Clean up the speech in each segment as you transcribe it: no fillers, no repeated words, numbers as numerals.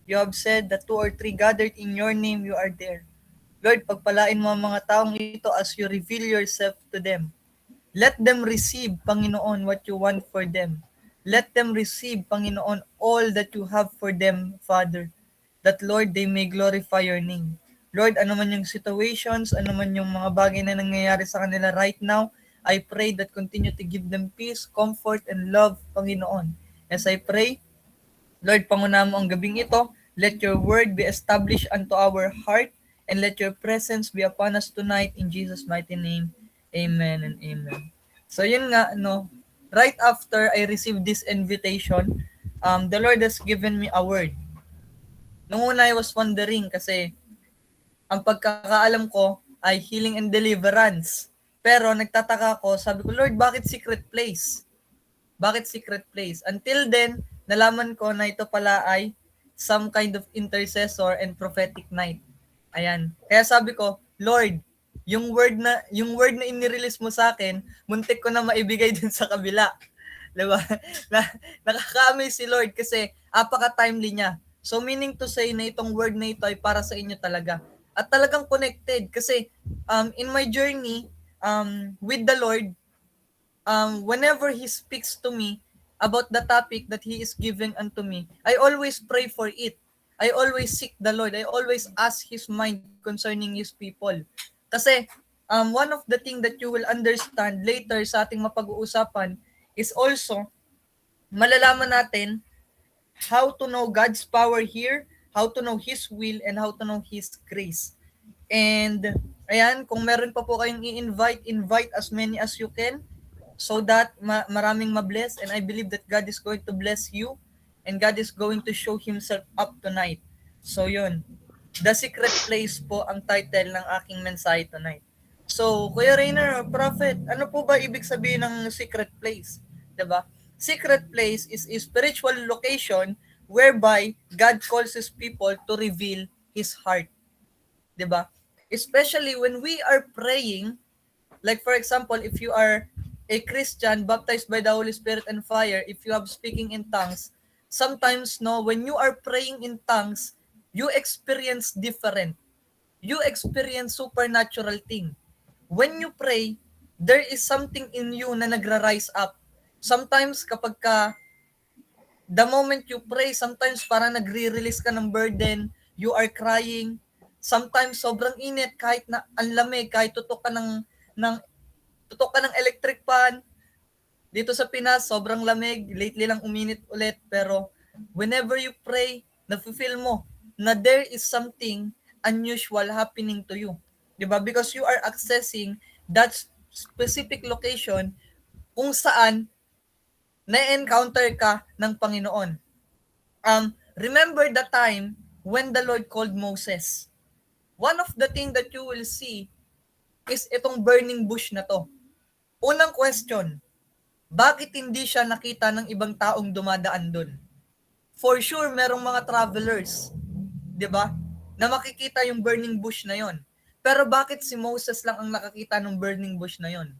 You have said that 2 or 3 gathered in your name, you are there. Lord, pagpalain mo ang mga taong ito as you reveal yourself to them. Let them receive, Panginoon, what you want for them. Let them receive, Panginoon, all that you have for them, Father. That, Lord, they may glorify your name. Lord, ano man yung situations, ano man yung mga bagay na nangyayari sa kanila right now, I pray that continue to give them peace, comfort, and love, Panginoon. As I pray, Lord, pangunahan mo ang gabing ito. Let your word be established unto our heart, and let your presence be upon us tonight in Jesus' mighty name. Amen and amen. So yun nga, no, right after I received this invitation, the Lord has given me a word. Nung una I was wondering kasi ang pagkakaalam ko ay healing and deliverance. Pero nagtataka ako, sabi ko, Lord, bakit secret place? Bakit secret place? Until then, nalaman ko na ito pala ay some kind of intercessor and prophetic night. Ayan. Kaya sabi ko, Lord, yung word na inirelease mo sa akin, muntik ko na maibigay din sa kabila. 'Di ba? Na, nakaka-amaze si Lord kasi apaka-timely niya. So meaning to say na itong word na ito ay para sa inyo talaga. At talagang connected kasi in my journey with the Lord, whenever He speaks to me about the topic that He is giving unto me, I always pray for it. I always seek the Lord. I always ask His mind concerning His people. Kasi, one of the things that you will understand later sa ating mapag-uusapan is also, malalaman natin how to know God's power here, how to know His will, and how to know His grace. And, ayan, kung meron pa po kayong i-invite, invite as many as you can so that maraming mabless. And I believe that God is going to bless you and God is going to show Himself up tonight. So, yun. The Secret Place po ang title ng aking mensahe tonight. So, Kuya Rainer, Prophet, ano po ba ibig sabihin ng secret place? 'Di ba? Secret place is a spiritual location whereby God calls His people to reveal His heart. 'Di ba? Especially when we are praying, like for example, if you are a Christian baptized by the Holy Spirit and fire, if you have speaking in tongues, sometimes no, when you are praying in tongues, you experience different. You experience supernatural thing. When you pray, there is something in you na nagra-rise up. Sometimes kapag the moment you pray, sometimes parang nagre-release ka ng burden, you are crying. Sometimes sobrang init kahit na ang lamig, kahit tutok ka ng electric fan. Dito sa Pinas, sobrang lamig, lately lang uminit ulit, pero whenever you pray, nafe-feel mo na there is something unusual happening to you. 'Di ba? Because you are accessing that specific location kung saan na-encounter ka ng Panginoon. Remember the time when the Lord called Moses. One of the things that you will see is itong burning bush na to. Unang question, bakit hindi siya nakita ng ibang taong dumadaan doon? For sure, merong mga travelers, 'di ba? Na makikita yung burning bush na 'yon. Pero bakit si Moses lang ang nakakita ng burning bush na 'yon?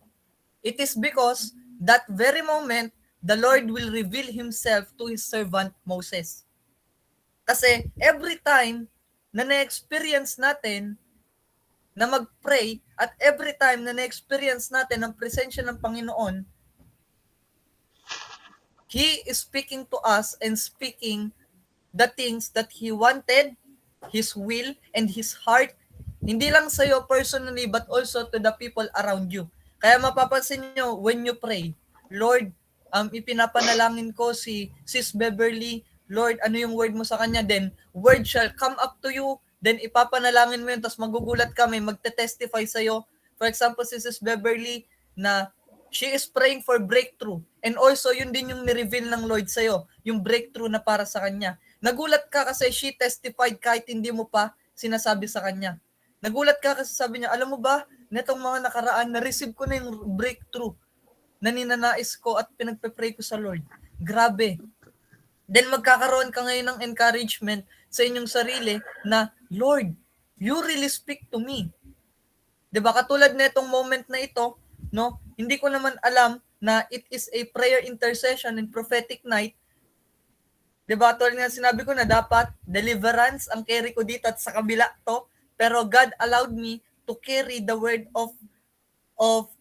It is because that very moment, the Lord will reveal Himself to His servant Moses. Kasi every time na na-experience natin na mag-pray at every time na na-experience natin ang presensya ng Panginoon, He is speaking to us and speaking the things that He wanted, His will, and His heart, hindi lang sa'yo personally, but also to the people around you. Kaya mapapansin nyo, when you pray, Lord, ipinapanalangin ko si Sis Beverly, Lord, ano yung word mo sa kanya? Then, word shall come up to you, then ipapanalangin mo yun, tapos magugulat kami, magte-testify sa'yo. For example, si Sis Beverly, na she is praying for breakthrough. And also, yun din yung ni-reveal ng Lord sa'yo, yung breakthrough na para sa kanya. Nagulat ka kasi she testified kahit hindi mo pa sinasabi sa kanya. Nagulat ka kasi sabi niya, alam mo ba, netong mga nakaraan, na-receive ko na yung breakthrough na ninanais ko at pinagpe-pray ko sa Lord. Grabe. Then magkakaroon ka ngayon ng encouragement sa inyong sarili na, Lord, you really speak to me. 'Di ba? Katulad nitong moment na ito, no? Hindi ko naman alam na it is a prayer intercession and prophetic night. Diba? Tulad nga sinabi ko na dapat deliverance ang carry ko dito at sa kabila to. Pero God allowed me to carry the word of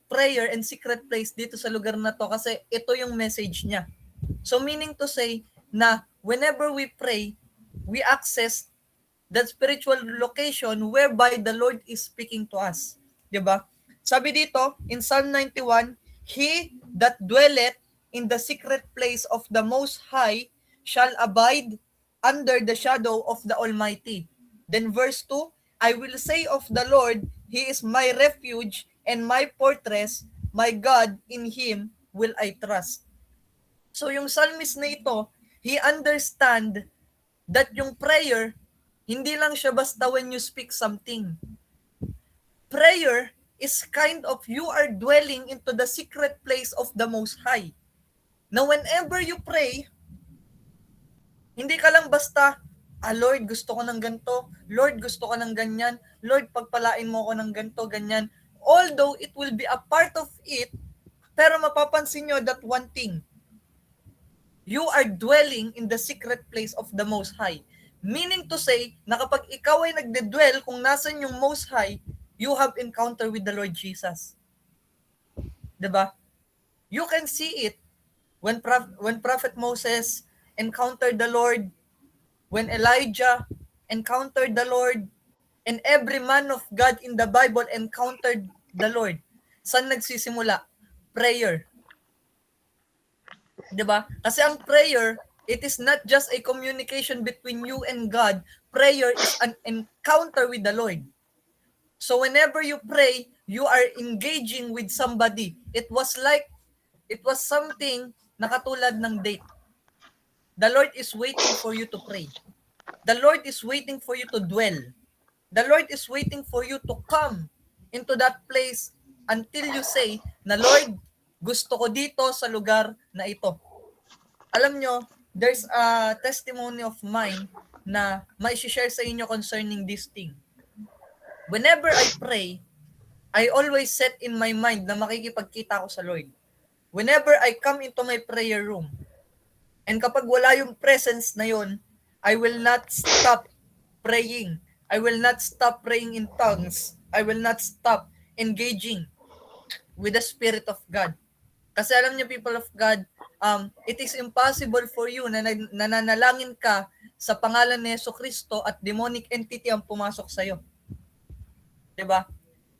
prayer and secret place dito sa lugar na to kasi ito yung message niya. So meaning to say na whenever we pray, we access that spiritual location whereby the Lord is speaking to us. Diba? Sabi dito in Psalm 91, He that dwelleth in the secret place of the Most High shall abide under the shadow of the Almighty. Then verse 2, I will say of the Lord, He is my refuge and my fortress, my God, in Him will I trust. So yung psalmist na ito, he understand that yung prayer, hindi lang siya basta when you speak something. Prayer is kind of you are dwelling into the secret place of the Most High. Now whenever you pray, hindi ka lang basta, Lord, gusto ko ng ganito. Lord, gusto ko ng ganyan. Lord, pagpalain mo ko ng ganito, ganyan. Although it will be a part of it, pero mapapansin nyo that one thing, you are dwelling in the secret place of the Most High. Meaning to say, na kapag ikaw ay nagde-dwell, kung nasan yung Most High, you have encounter with the Lord Jesus. Diba? You can see it when Prophet Moses encountered the Lord, when Elijah encountered the Lord, and every man of God in the Bible encountered the Lord. Saan nagsisimula? Prayer. Diba? Kasi ang prayer, it is not just a communication between you and God. Prayer is an encounter with the Lord. So whenever you pray, you are engaging with somebody. It was something na katulad ng date. The Lord is waiting for you to pray. The Lord is waiting for you to dwell. The Lord is waiting for you to come into that place until you say na, Lord, gusto ko dito sa lugar na ito. Alam nyo, there's a testimony of mine na mai-share sa inyo concerning this thing. Whenever I pray, I always set in my mind na makikipagkita ko sa Lord. Whenever I come into my prayer room, and kapag wala yung presence na yon, I will not stop praying. I will not stop praying in tongues. I will not stop engaging with the Spirit of God. Kasi alam niyo, people of God, it is impossible for you na nananalangin ka sa pangalan ni Jesucristo at demonic entity ang pumasok sa'yo. Diba?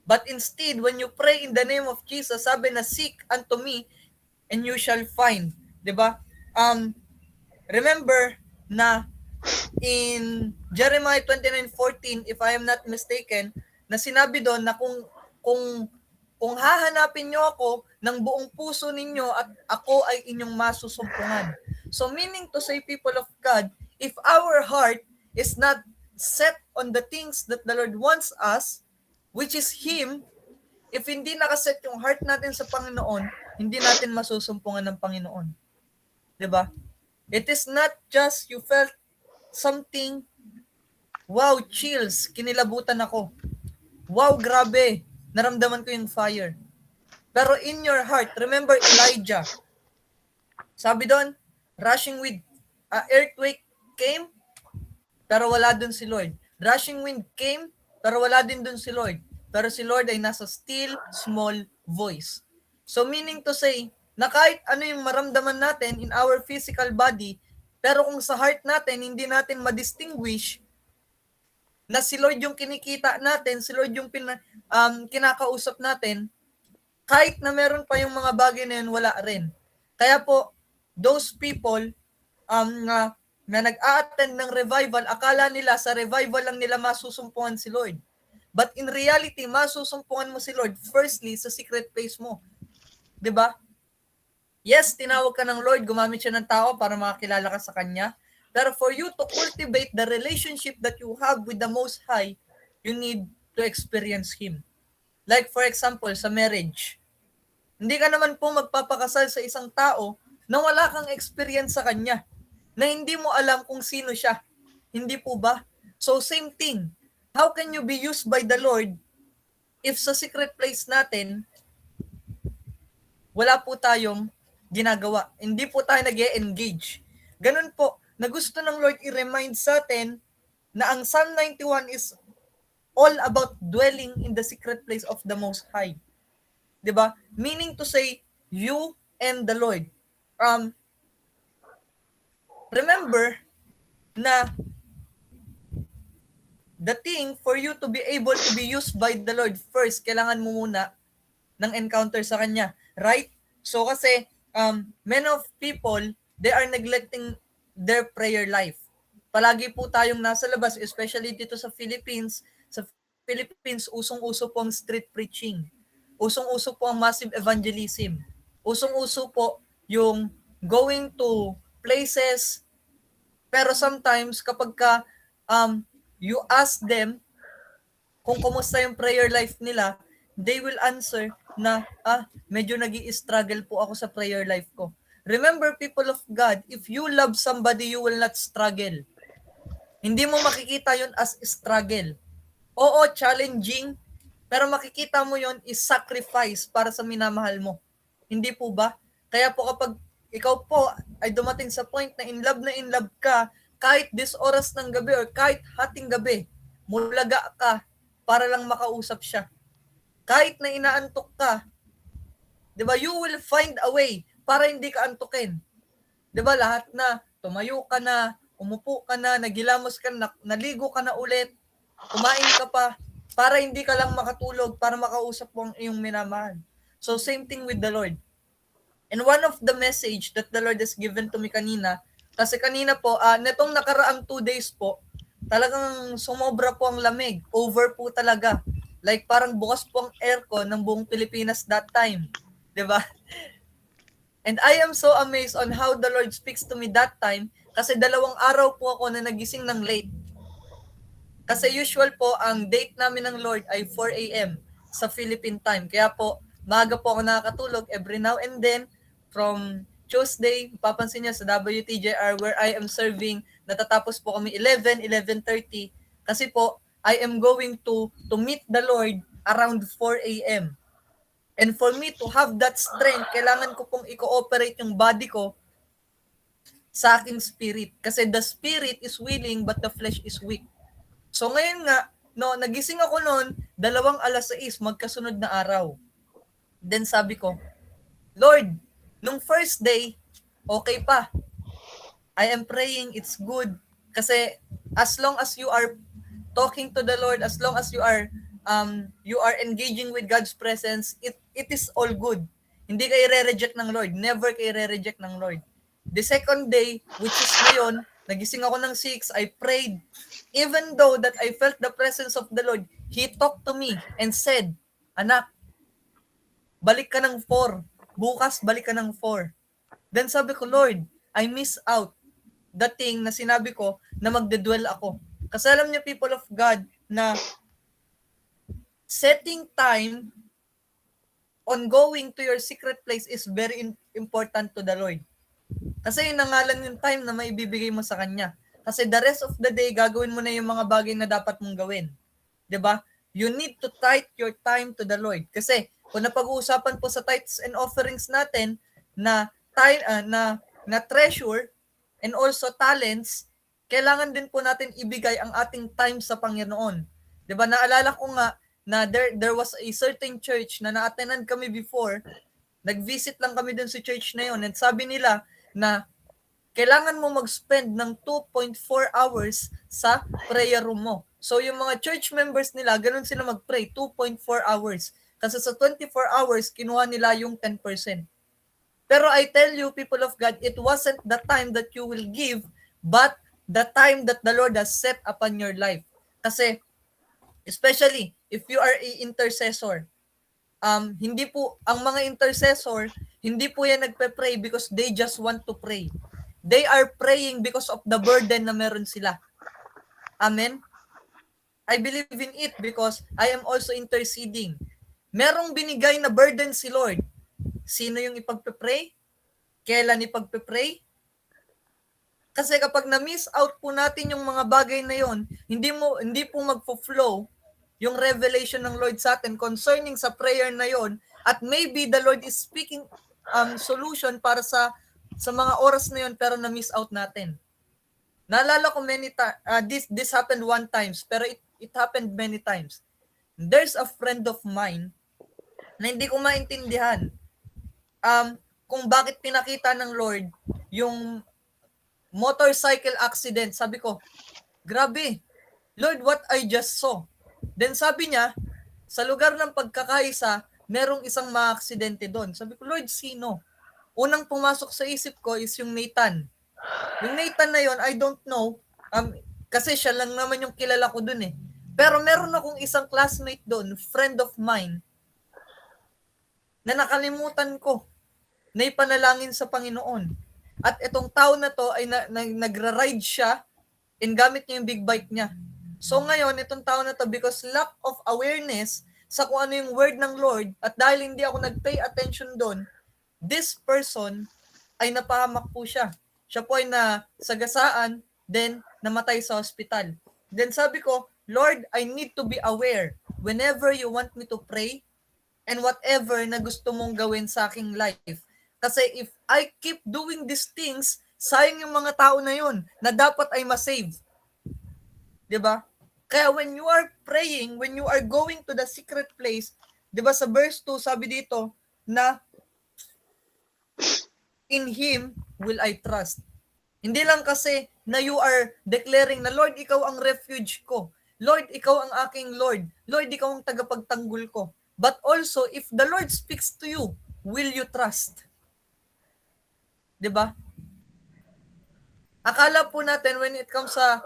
But instead, when you pray in the name of Jesus, sabi na, seek unto me and you shall find. Diba? Remember na in Jeremiah 29:14, if I am not mistaken, na sinabi doon na kung hahanapin nyo ako ng buong puso ninyo at ako ay inyong masusumpungan. So meaning to say, people of God, if our heart is not set on the things that the Lord wants us, which is Him, if hindi nakaset yung heart natin sa Panginoon, hindi natin masusumpungan ng Panginoon. Diba? It is not just you felt something, wow, chills, kinilabutan ako. Wow, grabe, naramdaman ko yung fire. Pero in your heart, remember Elijah. Sabi doon, rushing wind, earthquake came, pero wala dun si Lord. Rushing wind came, pero wala din dun si Lord. Pero si Lord ay nasa still, small voice. So meaning to say, na kahit ano yung maramdaman natin in our physical body, pero kung sa heart natin, hindi natin ma-distinguish na si Lord yung kinikita natin, si Lord yung kinakausap natin, kahit na meron pa yung mga bagay na yun, wala rin. Kaya po, those people na nag-a-attend ng revival, akala nila sa revival lang nila masusumpungan si Lord. But in reality, masusumpungan mo si Lord firstly sa secret place mo. 'Di ba? Yes, tinawag ka ng Lord, gumamit siya ng tao para makakilala ka sa Kanya. Pero for you to cultivate the relationship that you have with the Most High, you need to experience Him. Like for example, sa marriage. Hindi ka naman po magpapakasal sa isang tao na wala kang experience sa Kanya. Na hindi mo alam kung sino siya. Hindi po ba? So same thing. How can you be used by the Lord if sa secret place natin, wala po tayong ginagawa. Hindi po tayo nag-e-engage. Ganun po, na gusto ng Lord i-remind sa atin na ang Psalm 91 is all about dwelling in the secret place of the Most High. 'Di ba? Meaning to say, you and the Lord. Remember na the thing for you to be able to be used by the Lord, first, kailangan mo muna ng encounter sa Kanya. Right? So kasi, many of people, they are neglecting their prayer life. Palagi po tayong nasa labas, especially dito sa Philippines. Sa Philippines, usong-uso po ang street preaching. Usong-uso po ang massive evangelism. Usong-uso po yung going to places, pero sometimes kapag ka you ask them kung kumusta yung prayer life nila, they will answer na, medyo nag-i-struggle po ako sa prayer life ko. Remember, people of God, if you love somebody, you will not struggle. Hindi mo makikita yun as struggle. Oo, challenging, pero makikita mo yun is sacrifice para sa minamahal mo. Hindi po ba? Kaya po kapag ikaw po ay dumating sa point na in love ka, kahit this oras ng gabi or kahit hating gabi, mulaga ka para lang makausap siya. Kahit na inaantok ka, 'di ba? You will find a way para hindi ka antukin. 'Di ba? Lahat na tumayo ka na, umupo ka na, nagilamos ka na, naligo ka na ulit, kumain ka pa para hindi ka lang makatulog, para makausap mo ang iyong minamahal. So same thing with the Lord. And one of the message that the Lord has given to me kanina, kasi kanina po, netong nakaraang 2 days po, talagang sumobra po ang lamig. Over po talaga. Like parang bukas po ang aircon ng buong Pilipinas that time. 'Di ba? And I am so amazed on how the Lord speaks to me that time, kasi 2 araw po ako na nagising ng late. Kasi usual po, ang date namin ng Lord ay 4 a.m. sa Philippine time. Kaya po, maaga po ako nakakatulog every now and then. From Tuesday, papansin niyo sa WTJR where I am serving, natatapos po kami 11, 11:30. Kasi po, I am going to meet the Lord around 4 a.m. And for me to have that strength, kailangan ko pong i-cooperate yung body ko sa aking spirit. Kasi the spirit is willing but the flesh is weak. So ngayon nga, no, nagising ako noon, 2:06, magkasunod na araw. Then sabi ko, Lord, nung first day, okay pa. I am praying, it's good. Kasi as long as you are talking to the Lord, as long as you are engaging with God's presence, it is all good. Hindi kayo re-reject ng Lord. Never kayo re-reject ng Lord. The second day, which is ngayon, nagising ako ng 6, I prayed. Even though that I felt the presence of the Lord, He talked to me and said, anak, balik ka ng 4. Bukas, balik ka ng 4. Then sabi ko, Lord, I miss out the thing na sinabi ko na magdedwell ako. Kasi alam niyo, people of God, na setting time on going to your secret place is very important to the Lord. Kasi yun nga lang yung time na maibibigay mo sa Kanya. Kasi the rest of the day, gagawin mo na yung mga bagay na dapat mong gawin. 'Di ba? You need to tithe your time to the Lord. Kasi kung napag-uusapan po sa tithes and offerings natin na time na treasure and also talents, kailangan din po natin ibigay ang ating time sa Panginoon. 'Di ba? Naalala ko nga na there was a certain church na na-attendan kami before. Nag-visit lang kami dun sa church na yun, and sabi nila na kailangan mo mag-spend ng 2.4 hours sa prayer room mo. So yung mga church members nila, ganun sila mag-pray, 2.4 hours. Kasi sa 24 hours, kinuha nila yung 10%. Pero I tell you, people of God, it wasn't the time that you will give, but the time that the Lord has set upon your life. Kasi, especially, if you are an intercessor, hindi po, ang mga intercessor, hindi po yan nagpe-pray because they just want to pray. They are praying because of the burden na meron sila. Amen? I believe in it because I am also interceding. Merong binigay na burden si Lord. Sino yung ipagpe-pray? Kailan ipagpe-pray? Kasi kapag na-miss out po natin yung mga bagay na yon, hindi po magfo-flow yung revelation ng Lord sa atin concerning sa prayer na yon, at maybe the Lord is speaking solution para sa mga oras na yon, pero na-miss out natin. Naalala ko this happened one times, pero it happened many times. There's a friend of mine na hindi ko maintindihan kung bakit pinakita ng Lord yung motorcycle accident. Sabi ko, grabe, Lord, what I just saw. Then sabi niya, sa lugar ng pagkakaisa, merong isang ma-aksidente doon. Sabi ko, Lord, sino? Unang pumasok sa isip ko is yung Nathan. Yung Nathan na yon, I don't know. Kasi siya lang naman yung kilala ko doon eh. Pero meron akong isang classmate doon, friend of mine, na nakalimutan ko na ipanalangin sa Panginoon. At itong tao na to ay nagra-ride siya and gamit niya yung big bike niya. So ngayon, itong tao na to, because lack of awareness sa kung ano yung word ng Lord, at dahil hindi ako nag-pay attention doon, this person ay napahamak po siya. Siya po ay nasagasaan, then namatay sa hospital. Then sabi ko, Lord, I need to be aware whenever you want me to pray and whatever na gusto mong gawin sa aking life. Kasi if I keep doing these things, sayang yung mga tao na yun na dapat ay masave. Diba? Kaya when you are praying, when you are going to the secret place, diba sa verse 2, sabi dito na in Him will I trust. Hindi lang kasi na you are declaring na, Lord, ikaw ang refuge ko. Lord, ikaw ang aking Lord. Lord, ikaw ang tagapagtanggol ko. But also, if the Lord speaks to you, will you trust? Diba? Akala po natin when it comes sa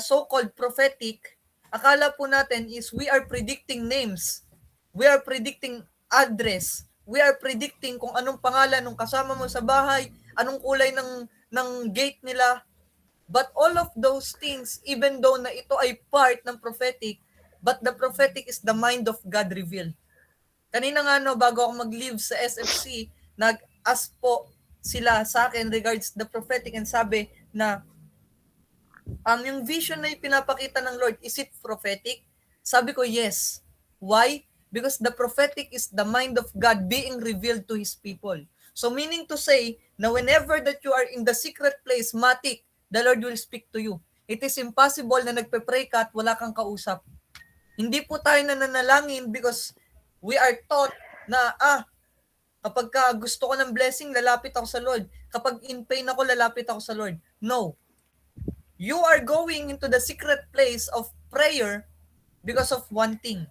so-called prophetic, akala po natin is we are predicting names. We are predicting address. We are predicting kung anong pangalan ng kasama mo sa bahay, anong kulay ng gate nila. But all of those things, even though na ito ay part ng prophetic, but the prophetic is the mind of God revealed. Kanina nga bago ako mag-leave sa SFC, nag-ask po sila sa akin regards the prophetic and sabi na yung vision na pinapakita ng Lord, is it prophetic? Sabi ko, yes. Why? Because the prophetic is the mind of God being revealed to His people. So meaning to say, na whenever that you are in the secret place, matik, the Lord will speak to you. It is impossible na nagpe-pray ka at wala kang kausap. Hindi po tayo nananalangin because we are taught na, kapag gusto ko ng blessing, lalapit ako sa Lord. Kapag in pain ako, lalapit ako sa Lord. No. You are going into the secret place of prayer because of one thing.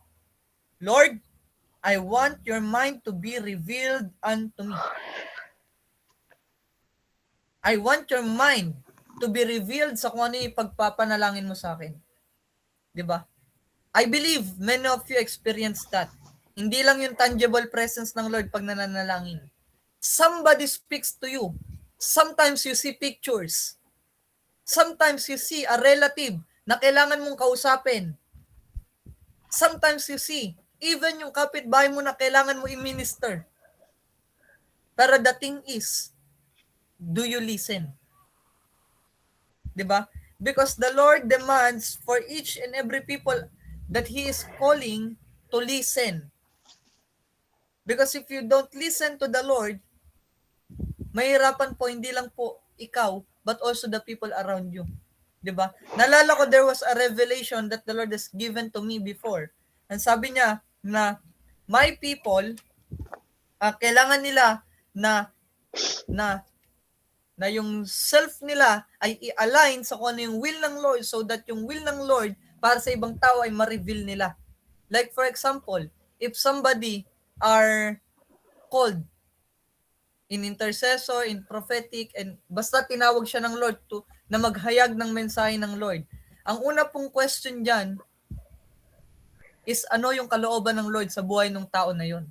Lord, I want your mind to be revealed unto me. I want your mind to be revealed sa kung ano yung pagpapanalangin mo sa akin. Diba? I believe many of you experienced that. Hindi lang yung tangible presence ng Lord pag nananalangin. Somebody speaks to you. Sometimes you see pictures. Sometimes you see a relative na kailangan mong kausapin. Sometimes you see even yung kapitbahay mo na kailangan mo i-minister. Pero the thing is, do you listen? Diba? Because the Lord demands for each and every people that He is calling to listen. Because if you don't listen to the Lord, mahirapan po, hindi lang po ikaw, but also the people around you. Diba? Nalala ko, there was a revelation that the Lord has given to me before. And sabi niya na, my people, kailangan nila na yung self nila ay i-align sa kung ano yung will ng Lord so that yung will ng Lord para sa ibang tao ay ma-reveal nila. Like for example, if somebody are called in intercessor, in prophetic, and basta tinawag siya ng Lord na maghayag ng mensahe ng Lord. Ang una pong question dyan is ano yung kalooban ng Lord sa buhay ng tao na yon.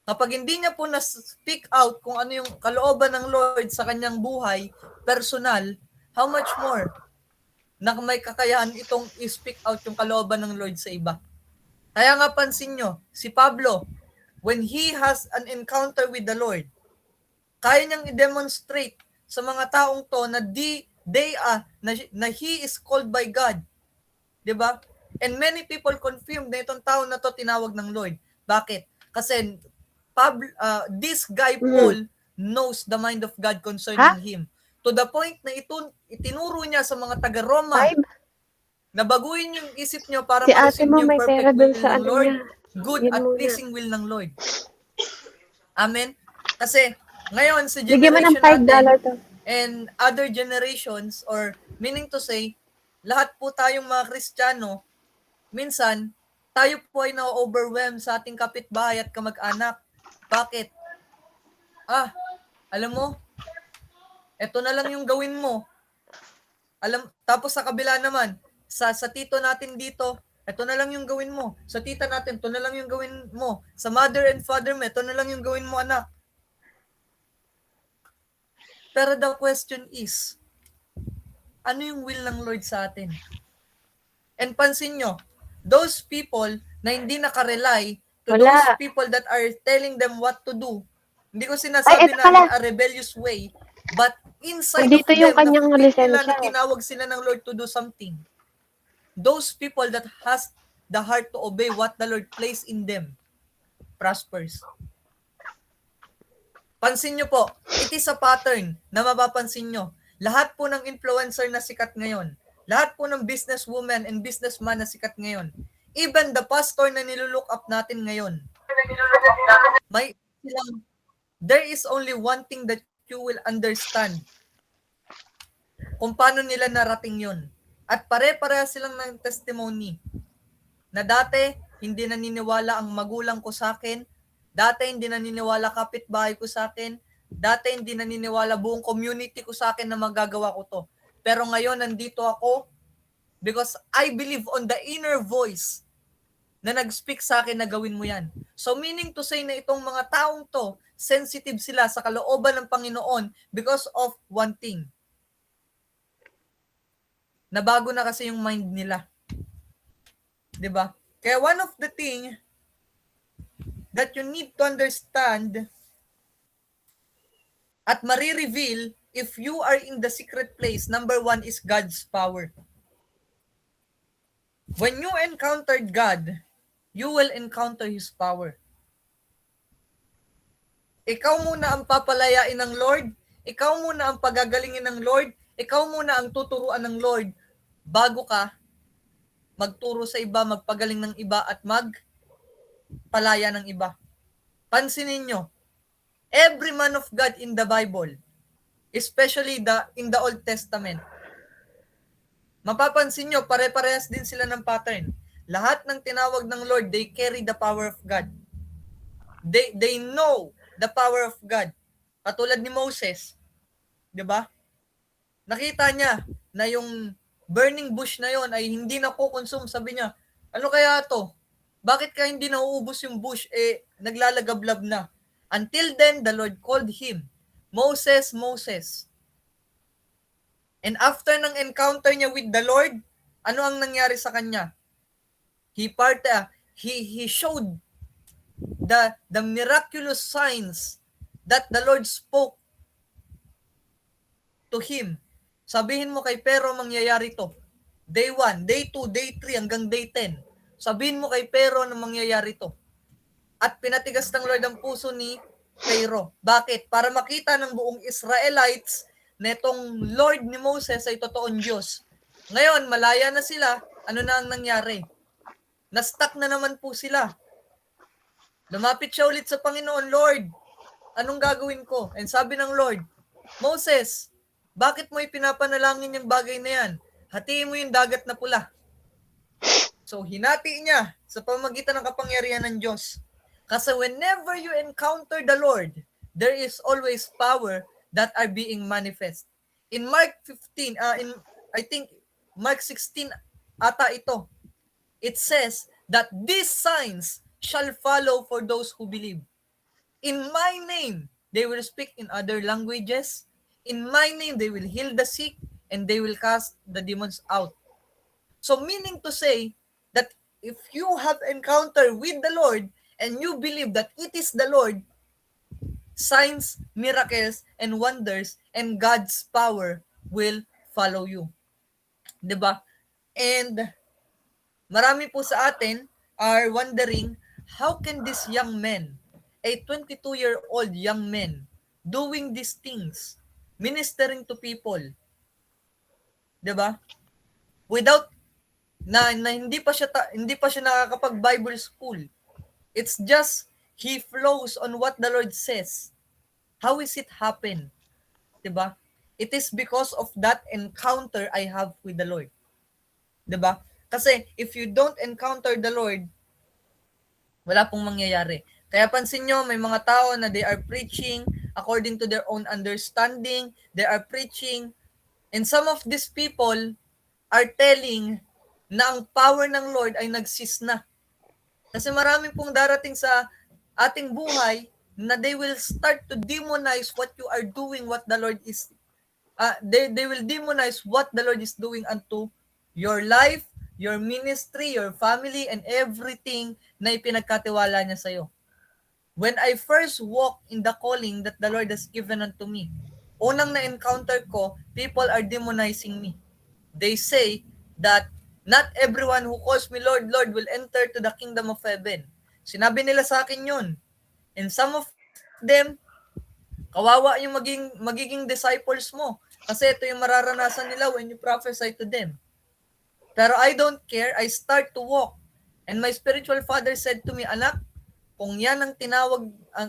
Kapag hindi niya po na-speak out kung ano yung kalooban ng Lord sa kanyang buhay, personal, how much more na may kakayahan itong i-speak out yung kalooban ng Lord sa iba. Kaya nga pansin nyo, si Pablo, when he has an encounter with the Lord, kaya niyang i-demonstrate sa mga taong to na na he is called by God. 'Di ba? And many people confirm na itong tao na to tinawag ng Lord. Bakit? Kasi this guy Paul knows the mind of God concerning him. To the point na itinuro niya sa mga taga-Roma 5. na baguhin yung isip nyo para Si ate ma-receive mo yung may perfect pera dun will sa ng ano Lord, niya. good Yun at muna. pleasing will ng Lord. Amen? Kasi ngayon sa Bigyan mo ng generation $5 natin to. and other generations, or meaning to say, lahat po tayong mga Kristiyano, minsan, tayo po ay na-overwhelm sa ating kapitbahay at kamag-anak. Bakit? Alam mo, eto na lang yung gawin mo. Tapos sa kabila naman, sa tito natin dito, ito na lang yung gawin mo. Sa tita natin, ito na lang yung gawin mo. Sa mother and father mo, ito na lang yung gawin mo, anak. Pero the question is, ano yung will ng Lord sa atin? And pansin nyo, those people na hindi nakarely to Wala. those people that are telling them what to do, hindi ko sinasabi Ay, ito na pala. in a rebellious way, but inside Nandito of yung them, kanyang na-feel nila lisensya. na tinawag sila ng Lord to do something. Those people that has the heart to obey what the Lord placed in them prospers. Pansin nyo po, it is a pattern na mapapansin nyo. Lahat po ng influencer na sikat ngayon, lahat po ng businesswoman and businessman na sikat ngayon, even the pastor na nilulook up natin ngayon, may silang, there is only one thing that you will understand kung paano nila narating yun. At pare-pareha silang ng testimony na dati hindi naniniwala ang magulang ko sa akin, dati hindi naniniwala kapitbahay ko sa akin, dati hindi naniniwala buong community ko sa akin na magagawa ko to. Pero ngayon nandito ako because I believe on the inner voice na nag-speak sa akin na gawin mo yan. So meaning to say na itong mga taong to, sensitive sila sa kalooban ng Panginoon because of one thing. Nabago na kasi yung mind nila. 'Di ba? Kaya one of the thing that you need to understand at marireveal if you are in the secret place, number one is God's power. When you encountered God, you will encounter His power. Ikaw muna ang papalayain ng Lord, ikaw muna ang pagagalingin ng Lord, ikaw muna ang tuturuan ng Lord bago ka magturo sa iba, magpagaling ng iba at magpalaya ng iba. Pansinin nyo, every man of God in the Bible, especially in the Old Testament, mapapansin nyo, pare-parehas din sila ng pattern. Lahat ng tinawag ng Lord, they carry the power of God. They know the power of God. Katulad ni Moses, 'di ba? Nakita niya na yung burning bush na yon ay hindi nakukonsume. Sabi niya, ano kaya to? Bakit kaya hindi nauubos yung bush? Naglalagablab na. Until then, the Lord called him, Moses, Moses. And after ng encounter niya with the Lord, ano ang nangyari sa kanya? He showed the miraculous signs that the Lord spoke to him. Sabihin mo kay Pero mangyayari to. Day 1, day 2, day 3, hanggang day 10. Sabihin mo kay Pero na mangyayari to. At pinatigas ng Lord ang puso ni Pero. Bakit? Para makita ng buong Israelites na itong Lord ni Moses ay totoong Diyos. Ngayon, malaya na sila. Ano na ang nangyari? Na-stuck na naman po sila. Lumapit siya ulit sa Panginoon, Lord, anong gagawin ko? And sabi ng Lord, Moses, bakit mo ipinapanalangin yung bagay na yan? Hatiin mo yung dagat na pula. So, hinati niya sa pamamagitan ng kapangyarihan ng Diyos. Kasi whenever you encounter the Lord, there is always power that are being manifest. In Mark 15, I think Mark 16 ata ito, it says that these signs shall follow for those who believe. In my name, they will speak in other languages. In my name, they will heal the sick and they will cast the demons out. So meaning to say that if you have encounter with the Lord and you believe that it is the Lord, signs, miracles, and wonders and God's power will follow you. 'Di ba? And marami po sa atin are wondering, how can this young man, a 22-year-old young man, doing these things, ministering to people. 'Di ba? Without na hindi pa siya nakakapag-Bible school. It's just he flows on what the Lord says. How is it happen? 'Di ba? It is because of that encounter I have with the Lord. 'Di ba? Kasi if you don't encounter the Lord, wala pong mangyayari. Kaya pansin nyo, may mga tao na they are preaching according to their own understanding, they are preaching, and some of these people are telling na ang power ng Lord ay nagsis na. Kasi marami pong darating sa ating buhay na they will start to demonize what you are doing, what the Lord is, they will demonize what the Lord is doing unto your life, your ministry, your family, and everything na ipinagkatiwala niya sa'yo. When I first walk in the calling that the Lord has given unto me, unang na-encounter ko, people are demonizing me. They say that not everyone who calls me Lord, Lord will enter to the kingdom of heaven. Sinabi nila sa akin yun. And some of them, kawawa yung magiging disciples mo. Kasi ito yung mararanasan nila when you prophesy to them. Pero I don't care. I start to walk. And my spiritual father said to me, anak, kung yan ang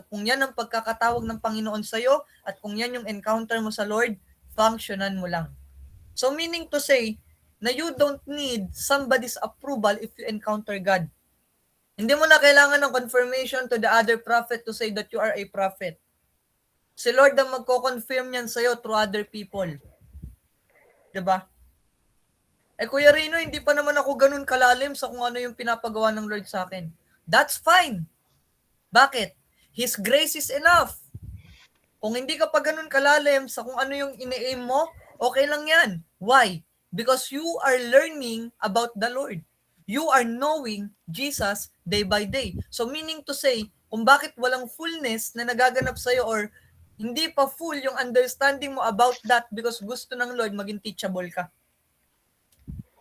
kung yan ang pagkakatawag ng Panginoon sa'yo, at kung yan yung encounter mo sa Lord, functionan mo lang. So meaning to say, na you don't need somebody's approval if you encounter God. Hindi mo na kailangan ng confirmation to the other prophet to say that you are a prophet. Si Lord ang magko-confirm yan sa'yo through other people. Diba? Kuya Rino, hindi pa naman ako ganun kalalim sa kung ano yung pinapagawa ng Lord sa akin. That's fine. Bakit? His grace is enough. Kung hindi ka pa ganun kalalim sa kung ano yung ini-aim mo, okay lang yan. Why? Because you are learning about the Lord. You are knowing Jesus day by day. So meaning to say, kung bakit walang fullness na nagaganap sa'yo or hindi pa full yung understanding mo about that because gusto ng Lord maging teachable ka.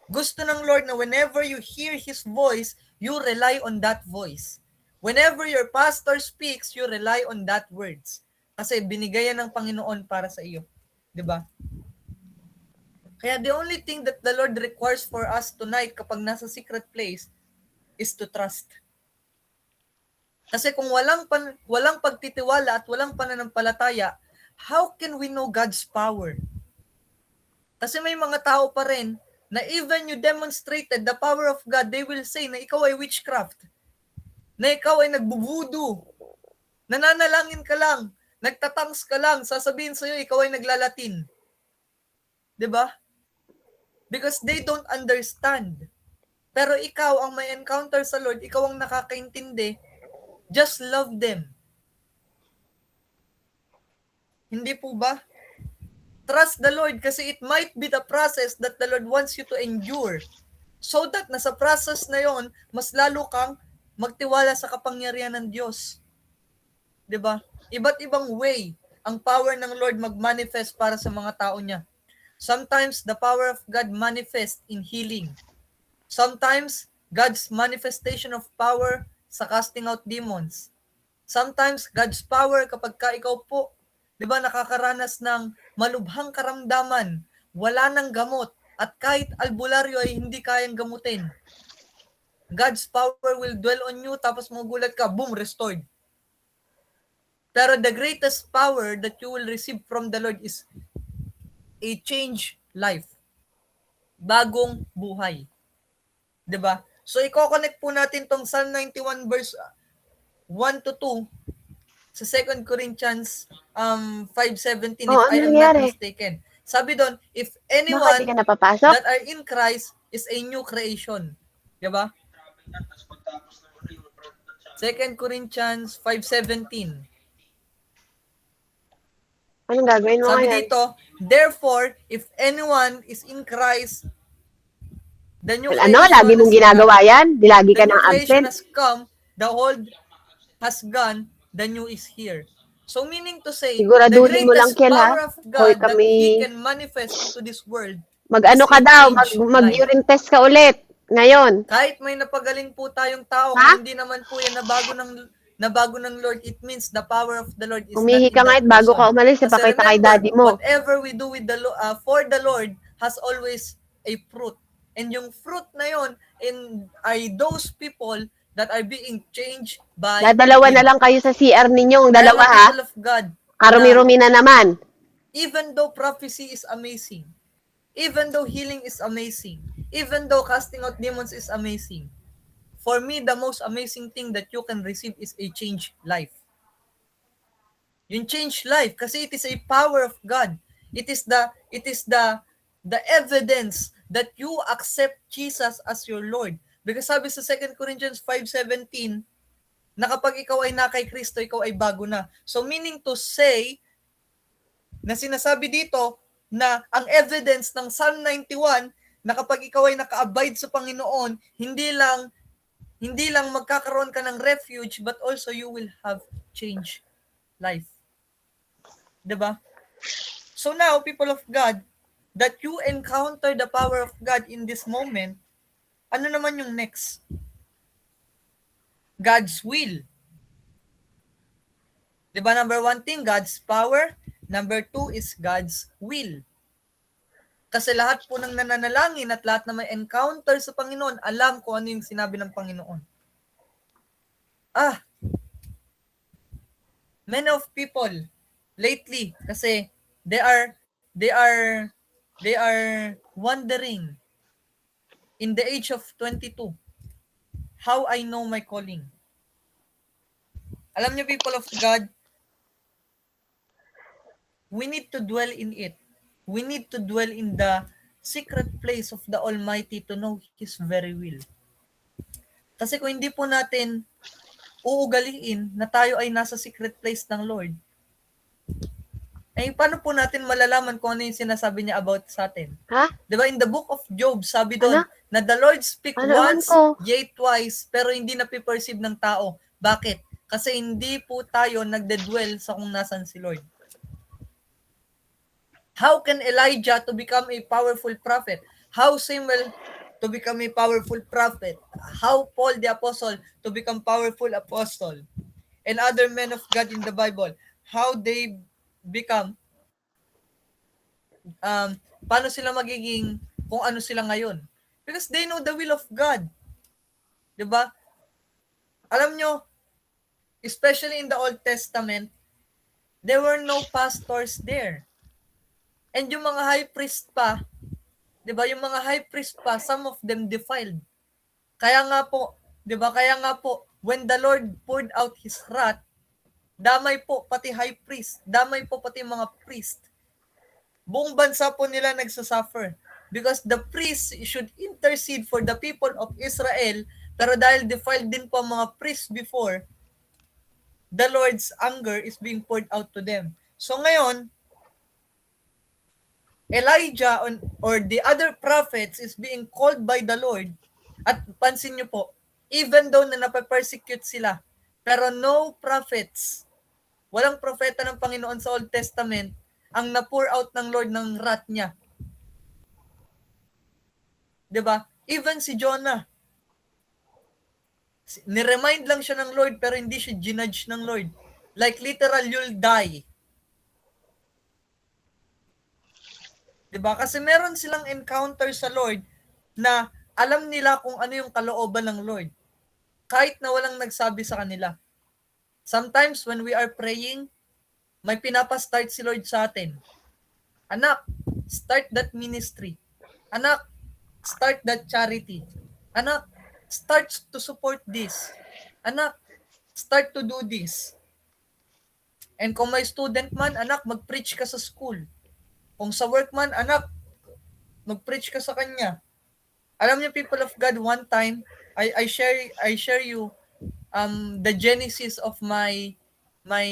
Gusto ng Lord na whenever you hear His voice, you rely on that voice. Whenever your pastor speaks, you rely on that words. Kasi binigayan ng Panginoon para sa iyo. 'Di ba? Kaya the only thing that the Lord requires for us tonight kapag nasa secret place is to trust. Kasi kung walang pagtitiwala at walang pananampalataya, how can we know God's power? Kasi may mga tao pa rin na even you demonstrated the power of God, they will say na ikaw ay witchcraft. Na ikaw ay nagbubudu, nananalangin ka lang, nagtatangs ka lang, sasabihin sa'yo, ikaw ay naglalatin. 'Di ba? Because they don't understand. Pero ikaw ang may encounter sa Lord, ikaw ang nakakaintindi, just love them. Hindi po ba? Trust the Lord kasi it might be the process that the Lord wants you to endure. So that nasa process na yon, mas lalo kang magtiwala sa kapangyarihan ng Diyos. 'Di ba? Iba't ibang way ang power ng Lord mag-manifest para sa mga tao niya. Sometimes the power of God manifests in healing. Sometimes God's manifestation of power sa casting out demons. Sometimes God's power kapag ka ikaw po, 'di ba, nakakaranas ng malubhang karamdaman, wala nang gamot, at kahit albularyo ay hindi kayang gamutin. God's power will dwell on you, tapos magugulat ka, boom, restored. Pero the greatest power that you will receive from the Lord is a changed life. Bagong buhay. 'Di ba? So, i-connect po natin tong Psalm 91 verse 1 to 2 sa 2 Corinthians 5:17 if I am not mistaken. Sabi doon, if anyone that are in Christ is a new creation. 'Di ba? 2 Corinthians 5:17. Anong gagawin mo Sabi ngayon? dito, therefore, if anyone is in Christ, the new creation Lagi mong ginagawa yan? Di lagi ka the new nang creation absent? has come, the old has gone, the new is here. So meaning to say, Siguraduhin the mo lang, greatest Kiel, ha? power of Hoy, God that He can manifest into this world Mag-ano is ka a daw? changed life. Mag-urine test ka ulit. Ngayon. Kahit may napagaling po tayong tao, Ha? kung hindi naman po yan na bago ng Lord, it means the power of the Lord is not Umihi in ka nga that at bago person. ka umalis, Kasi ipakita kay remember, daddy mo. whatever we do with for the Lord has always a fruit. And yung fruit na yon ay those people that are being changed by Dadalawa na Him. lang kayo sa CR ninyong Kaya dalawa nga, ha. people of God, na Karumi-rumi na naman. even though prophecy is amazing, even though healing is amazing, even though casting out demons is amazing, for me, the most amazing thing that you can receive is a changed life. Yung changed life, kasi it is a power of God. It is the evidence that you accept Jesus as your Lord. Because sabi sa 2 Corinthians 5:17, na kapag ikaw ay na kay Kristo, ikaw ay bago na. So meaning to say, na sinasabi dito, na ang evidence ng Psalm 91, na kapag ikaw ay naka-abide sa Panginoon, hindi lang magkakaroon ka ng refuge, but also you will have changed life. Diba? So now, people of God, that you encounter the power of God in this moment, ano naman yung next? God's will. Diba, number 1 thing, God's power. Number 2 is God's will. Kasi lahat po ng nananalangin at lahat na may encounter sa Panginoon, alam ko ano yung sinabi ng Panginoon. Many of people lately, kasi they are wondering in the age of 22 how I know my calling. Alam niyo, people of God, we need to dwell in it. We need to dwell in the secret place of the Almighty to know His very will. Kasi kung hindi po natin uugaliin na tayo ay nasa secret place ng Lord, paano po natin malalaman kung ano yung sinasabi niya about sa atin? Ha? Diba, in the book of Job, sabi doon, na the Lord speak once, yea twice, pero hindi napiperceive ng tao. Bakit? Kasi hindi po tayo nagdedwell sa kung nasan si Lord. How can Elijah to become a powerful prophet? How Samuel to become a powerful prophet? How Paul the apostle to become powerful apostle? And other men of God in the Bible, how they become, paano sila magiging kung ano sila ngayon? Because they know the will of God. Diba? Alam nyo, especially in the Old Testament, there were no pastors there. And yung mga high priest pa, diba, yung mga high priest pa, some of them defiled. Kaya nga po, diba, when the Lord poured out His wrath, damay po pati high priest, damay po pati mga priest. Buong bansa po nila nagsasuffer. Because the priest should intercede for the people of Israel, pero dahil defiled din po ang mga priest before, the Lord's anger is being poured out to them. So ngayon, Elijah or the other prophets is being called by the Lord. At pansin nyo po, even though na napapersecute sila, pero no prophets, walang propeta ng Panginoon sa Old Testament ang na-pour out ng Lord ng wrath niya. Diba? Even si Jonah, niremind lang siya ng Lord pero hindi siya ginudge ng Lord. Like literal, you'll die. Diba? Kasi meron silang encounter sa Lord na alam nila kung ano yung kalooban ng Lord. Kahit na walang nagsabi sa kanila. Sometimes when we are praying, may pinapa-start si Lord sa atin. Anak, start that ministry. Anak, start that charity. Anak, start to support this. Anak, start to do this. And kung may student man, anak, mag-preach ka sa school. Kung sa work man, anak, mag-preach ka sa kanya. Alam niyo, people of God, one time, I share you the genesis of my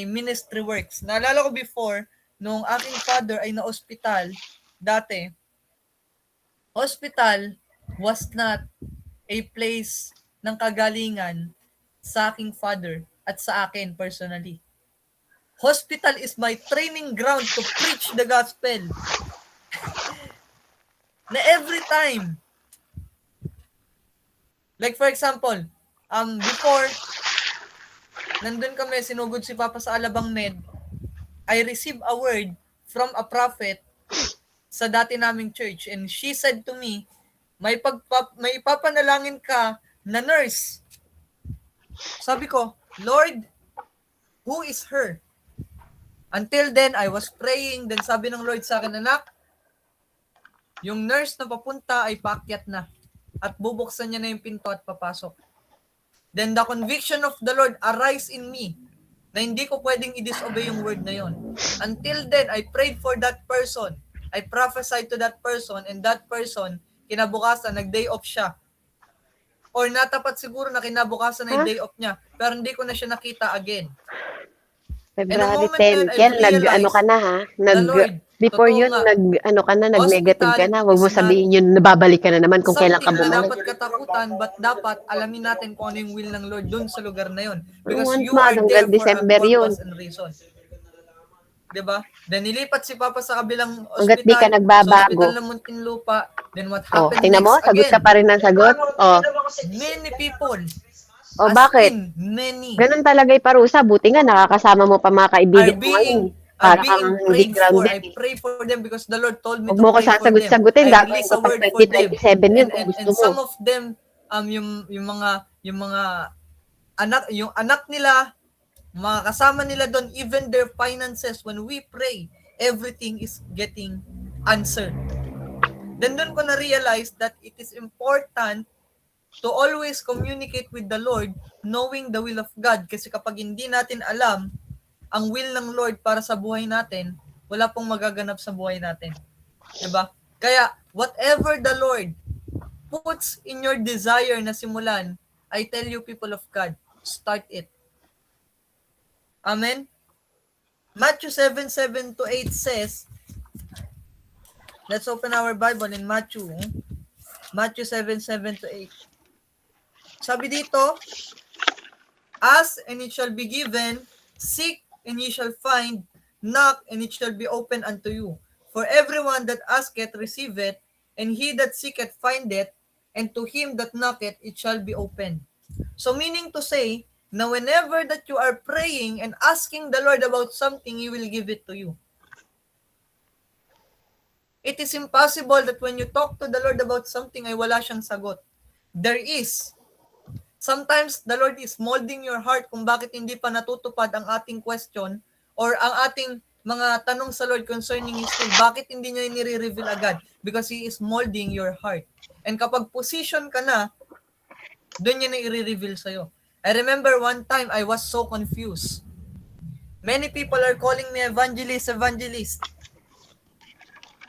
ministry works. Naalala ko before, nung aking father ay na-hospital, dati, hospital was not a place ng kagalingan sa aking father at sa akin personally. Hospital is my training ground to preach the gospel. Na every time, like for example, before, nandun kami, sinugod si Papa sa Alabang Med, I received a word from a prophet sa dati naming church. And she said to me, may ipapanalangin ka na nurse. Sabi ko, Lord, who is her? Until then, I was praying. Then sabi ng Lord sa akin, anak, yung nurse na papunta ay paakyat na. At bubuksan niya na yung pinto at papasok. Then the conviction of the Lord arise in me na hindi ko pwedeng i-disobey yung word na yon. Until then, I prayed for that person. I prophesied to that person, and that person, kinabukasan, nag-day off siya. Or natapat siguro na kinabukasan na yung day off niya, pero hindi ko na siya nakita again. February moment na yun, 10. I've Kel, nag-ano realized ka na ha? the Lord, Before totoo yun, nga, nag-ano ka na, nag-negative ka hospital na. Huwag mo is not sabihin yun, nababalik ka na naman kung kailan ka something na bumalik. dapat katakutan, but dapat alamin natin kung ano yung will ng Lord dun sa lugar na yun. Because One you are month there hanggang for a December yun. purpose and reason. Diba? Then nilipat si Papa sa kabilang Hanggat di ka ospital, sa nagbabago. ospital ng Muntinlupa. Then what Oh, happened tingnan mo, next sagot again? ka pa rin ng sagot. Oh, Many people, oh as bakit? in many, Ganun talaga yung parusa. Buti nga, nakakasama mo pa mga are kaibigan mo ngayon. are Para being kang hindi prayed for. grounded. I pray for them because the Lord told me Huwag to mo ko pray for them. sasagot-sagutin. I Gagawin release ko a pag word for them. 2027 yun kung And gusto mo. some of them yung anak nila, mga kasama nila doon, even their finances, when we pray, everything is getting answered. Then doon ko na-realize that it is important to always communicate with the Lord knowing the will of God. Kasi kapag hindi natin alam ang will ng Lord para sa buhay natin, wala pong magaganap sa buhay natin. Diba? Kaya, whatever the Lord puts in your desire na simulan, I tell you, people of God, start it. Amen? Matthew 7:7-8 says, let's open our Bible in Matthew 7:7-8. Sabi dito, ask and it shall be given, seek and ye shall find, knock and it shall be opened unto you. For everyone that asketh receiveth, and he that seeketh findeth, and to him that knocketh it shall be opened. So meaning to say, na whenever that you are praying and asking the Lord about something, He will give it to you. It is impossible that when you talk to the Lord about something ay wala siyang sagot. There is. Sometimes the Lord is molding your heart kung bakit hindi pa natutupad ang ating question or ang ating mga tanong sa Lord concerning His will. Bakit hindi niya nire-reveal agad? Because He is molding your heart. And kapag position ka na, doon niya na i-reveal sa'yo. I remember one time I was so confused. Many people are calling me evangelist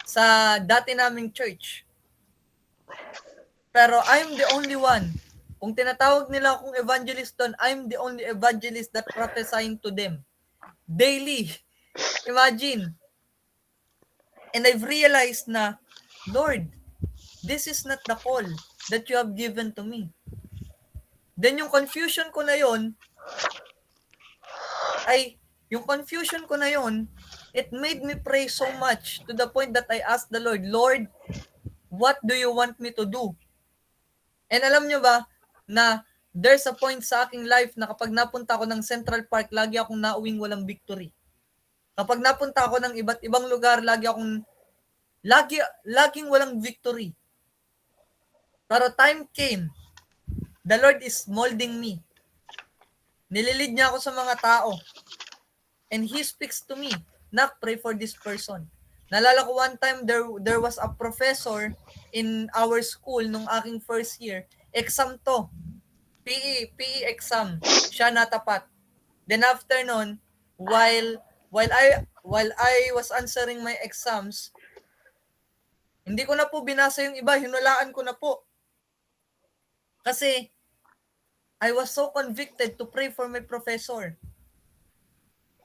sa dati naming church. Pero I'm the only one. Kung tinatawag nila akong evangelist doon, I'm the only evangelist that prophesying to them. Daily. Imagine. And I've realized na, Lord, this is not the call that you have given to me. Then yung confusion ko na yon, it made me pray so much to the point that I asked the Lord, Lord, what do you want me to do? And alam nyo ba, na there's a point sa aking life na kapag napunta ako ng Central Park, lagi akong nauwing walang victory. Kapag napunta ako ng iba't ibang lugar, laging walang victory. Pero time came, the Lord is molding me. Nililid niya ako sa mga tao. And He speaks to me, Nak, pray for this person. Nalala ko one time, there was a professor in our school nung aking first year. Exam to. PE exam. Siya natapat. Then after nun, while I was answering my exams, hindi ko na po binasa yung iba, hinulaan ko na po. Kasi I was so convicted to pray for my professor.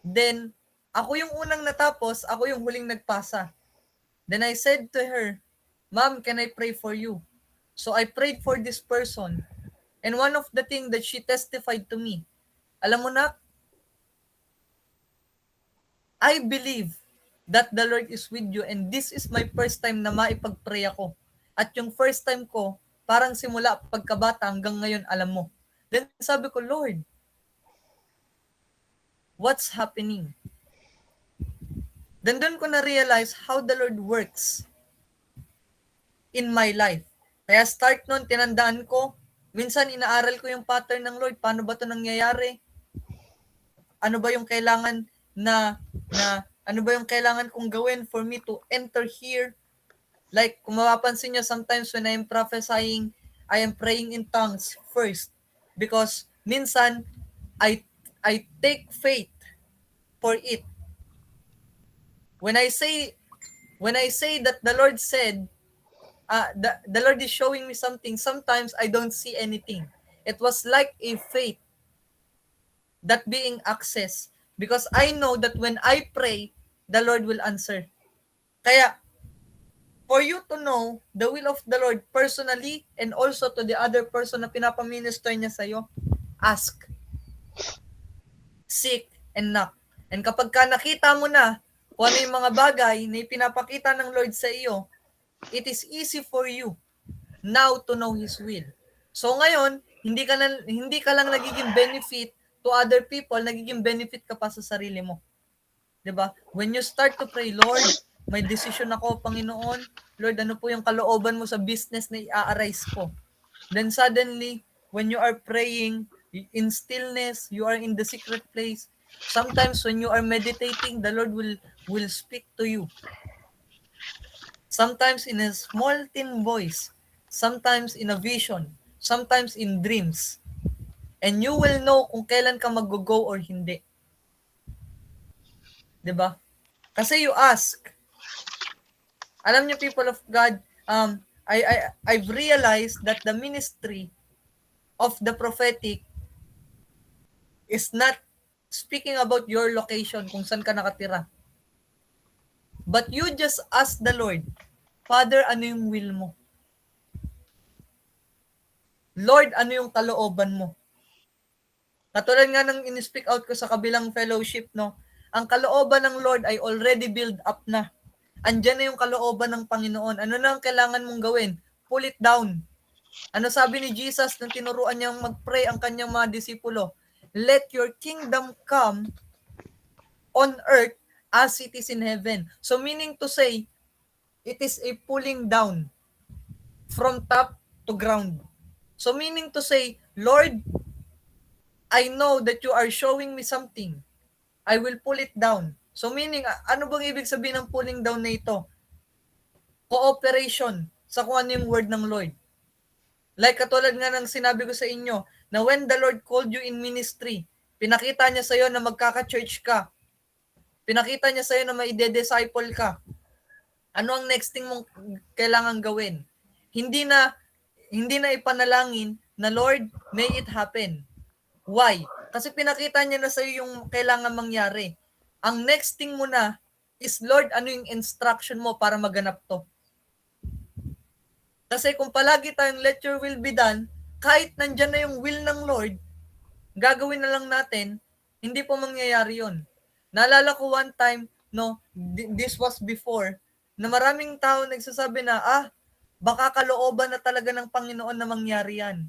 Then, ako yung unang natapos, ako yung huling nagpasa. Then I said to her, Ma'am, can I pray for you? So I prayed for this person. And one of the things that she testified to me, alam mo na, I believe that the Lord is with you and this is my first time na maipag-pray ako. At yung first time ko, parang simula pagkabata hanggang ngayon, alam mo. Then sabi ko, Lord, what's happening. Then doon ko na-realize how the Lord works in my life. Kaya start nun, tinandaan ko, minsan inaaral ko yung pattern ng Lord, paano ba ito nangyayari? Ano ba yung kailangan ano ba yung kailangan kong gawin for me to enter here? Like, kung mapapansin nyo, sometimes when I am prophesying, I am praying in tongues first. Because minsan, I take faith for it. When I say that the Lord said, the Lord is showing me something, sometimes I don't see anything. It was like a faith that being accessed. Because I know that when I pray, the Lord will answer. Kaya, for you to know the will of the Lord personally and also to the other person na pinapaminister niya sa'yo, ask, seek, and knock. And kapag ka nakita mo na kung ano yung mga bagay na ipinapakita ng Lord sa iyo, it is easy for you now to know His will. So ngayon, hindi ka lang nagiging benefit to other people, nagiging benefit ka pa sa sarili mo. 'Di ba? When you start to pray, Lord, may decision ako, Panginoon. Lord, ano po yung kalooban mo sa business na i-arise ko? Then suddenly, when you are praying in stillness, you are in the secret place. Sometimes when you are meditating, the Lord will speak to you. Sometimes in a small thin voice, sometimes in a vision, sometimes in dreams. And you will know kung kailan ka mag-go or hindi. 'Di ba? Kasi you ask. Alam niyo, people of God, I've realized that the ministry of the prophetic is not speaking about your location, kung saan ka nakatira. But you just ask the Lord, Father, ano yung will mo? Lord, ano yung kalooban mo? Katulad nga ng in-speak out ko sa kabilang fellowship, no? Ang kalooban ng Lord ay already build up na. Andyan na yung kalooban ng Panginoon. Ano na ang kailangan mong gawin? Pull it down. Ano sabi ni Jesus nang tinuruan niyang mag-pray ang kanyang mga disipulo? Let your kingdom come on earth as it is in heaven. So meaning to say, it is a pulling down from top to ground. So meaning to say, Lord, I know that you are showing me something. I will pull it down. So meaning, ano bang ibig sabihin ng pulling down na ito? Cooperation sa kung ano yung word ng Lord. Like katulad nga ng sinabi ko sa inyo, na when the Lord called you in ministry, pinakita niya sa'yo na magkaka-church ka. Pinakita niya sa'yo na maide-disciple ka. Ano ang next thing mong kailangan gawin? Hindi na ipanalangin na, Lord, may it happen. Why? Kasi pinakita niya na sa'yo yung kailangan mangyari. Ang next thing mo na is, Lord, ano yung instruction mo para maganap to? Kasi kung palagi tayong let your will be done, kahit nandyan na yung will ng Lord, gagawin na lang natin, hindi po mangyayari yon. Naalala ko one time, no, this was before, na maraming tao nagsasabi na, baka kalooban na talaga ng Panginoon na mangyari yan.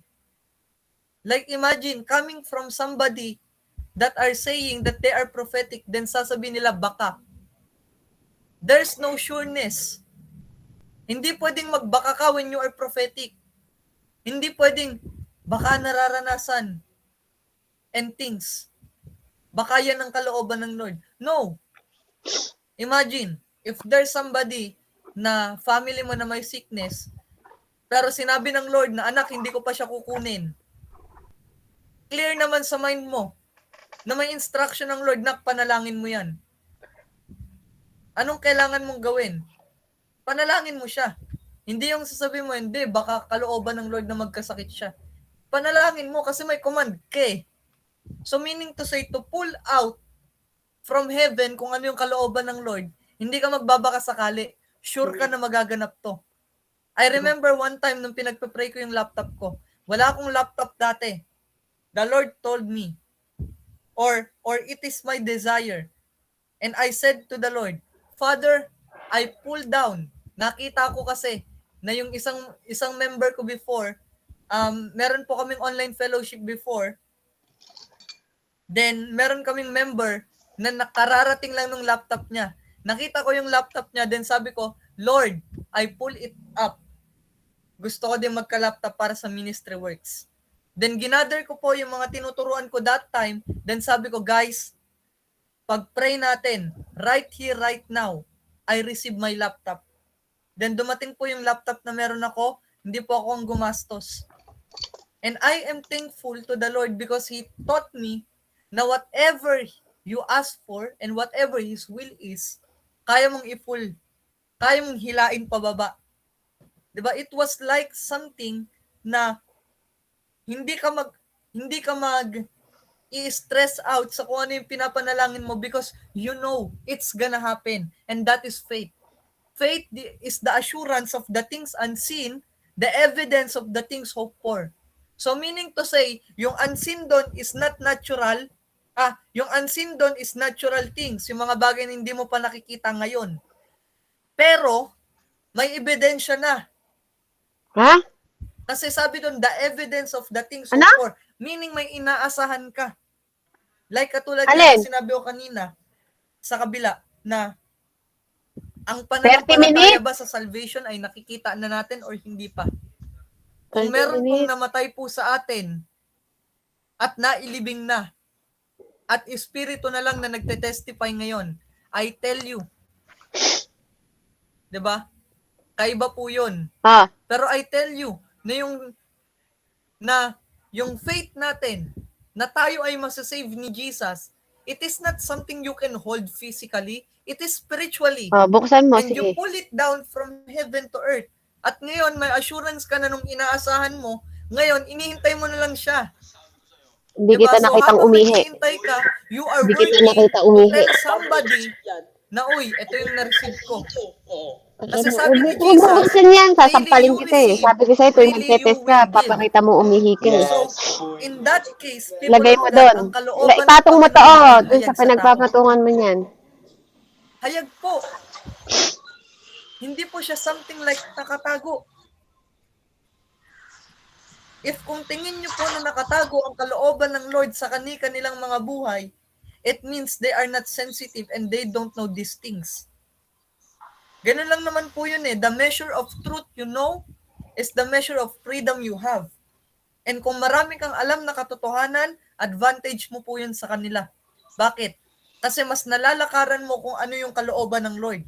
Like imagine, coming from somebody that are saying that they are prophetic, then sasabihin nila baka. There's no sureness. Hindi pwedeng magbaka ka when you are prophetic. Hindi pwedeng baka nararanasan and things. Baka yan ang kalooban ng Lord. No. Imagine, if there's somebody na family mo na may sickness, pero sinabi ng Lord na, anak, hindi ko pa siya kukunin. Clear naman sa mind mo na may instruction ng Lord na panalangin mo yan. Anong kailangan mong gawin? Panalangin mo siya. Hindi yung sasabihin mo, hindi, baka kalooban ng Lord na magkasakit siya. Panalangin mo kasi may command ka eh. So meaning to say, to pull out from heaven kung ano yung kalooban ng Lord, hindi ka magbabaka sakali. Sure ka na magaganap to. I remember one time nung pinagpe-pray ko yung laptop ko. Wala akong laptop dati. The Lord told me, or it is my desire. And I said to the Lord, Father, I pull down. Nakita ko kasi na yung isang member ko before, meron po kaming online fellowship before, Then, meron kaming member na nakararating lang ng laptop niya. Nakita ko yung laptop niya, then sabi ko, Lord, I pull it up. Gusto ko din magka-laptop para sa ministry works. Then, ginather ko po yung mga tinuturuan ko that time. Then, sabi ko, guys, pag-pray natin, right here, right now, I receive my laptop. Then, dumating po yung laptop na meron ako, hindi po ako ang gumastos. And I am thankful to the Lord because He taught me na whatever you ask for and whatever His will is, kaya mong i-full, kaya mong hilain pababa. Diba? It was like something na hindi ka mag i-stress out sa kung ano yung pinapanalangin mo because you know it's gonna happen, and that is faith. Faith is the assurance of the things unseen, the evidence of the things hoped for. So meaning to say, yung unseen doon is not natural. Yung unseen doon is natural things, yung mga bagay na hindi mo pa nakikita ngayon. Pero may ebidensya na. Ha? Kasi sabi doon, the evidence of the things Ano? hoped for. Meaning may inaasahan ka. Like katulad Alin? na sinabi ko kanina sa kabila na ang 30 pananampalataya minutes? ba sa salvation ay nakikita na natin or hindi pa? 30 Kung meron pong minutes. namatay po sa atin at nailibing na at espiritu na lang na nagte-testify ngayon, I tell you, 'di ba? Kaiba po 'yun. Ah, Pero I tell you na yung faith natin na tayo ay masasave ni Jesus, it is not something you can hold physically, it is spiritually. buksan mo, And you sige. pull it down from heaven to earth. At ngayon, may assurance ka na nung inaasahan mo, ngayon, inihintay mo na lang siya. Hindi Diba? kita So, nakitang habang umihi. naghihintay ka, you are Hindi kita working nakita to umihi. tell somebody na, uy, ito yung na-receive ko. Kasi sabi ni Huwag mo Jesus, buksan yan, freely sasampalin you kita eh. receive, Sabi ko sa'yo, tuwing freely you magte-test will ka, give. papakita mo umihi ka eh. So, in that case, people Lagay of mo God, doon. ang kalooban ng Ipatong mo to, Panginoon ay dun hayag sa sa tao. pinagpapatungan mo niyan. Hayag po. Hindi po siya something like nakatago. If kung tingin niyo po na nakatago ang kalooban ng Lord sa kanilang mga buhay, it means they are not sensitive and they don't know these things. Ganun lang naman po yun eh. The measure of truth you know is the measure of freedom you have. And kung marami kang alam na katotohanan, advantage mo po yun sa kanila. Bakit? Kasi mas nalalakaran mo kung ano yung kalooban ng Lord.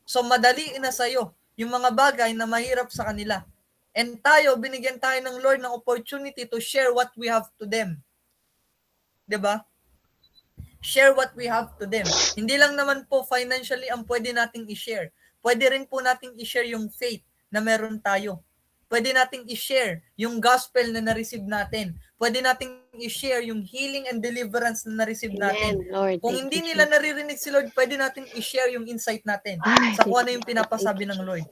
So madali na sa'yo yung mga bagay na mahirap sa kanila. And tayo, binigyan tayo ng Lord ng opportunity to share what we have to them. 'Di ba? Share what we have to them. Hindi lang naman po financially ang pwede nating i-share. Pwede rin po nating i-share yung faith na meron tayo. Pwede nating i-share yung gospel na na-receive natin. Pwede nating i-share yung healing and deliverance na na-receive natin. Amen, Lord. Kung Thank hindi you, nila Jesus. naririnig si Lord, pwede nating i-share yung insight natin Ay, sa thank kung ano you, yung Jesus. pinapasabi Thank ng you, Lord.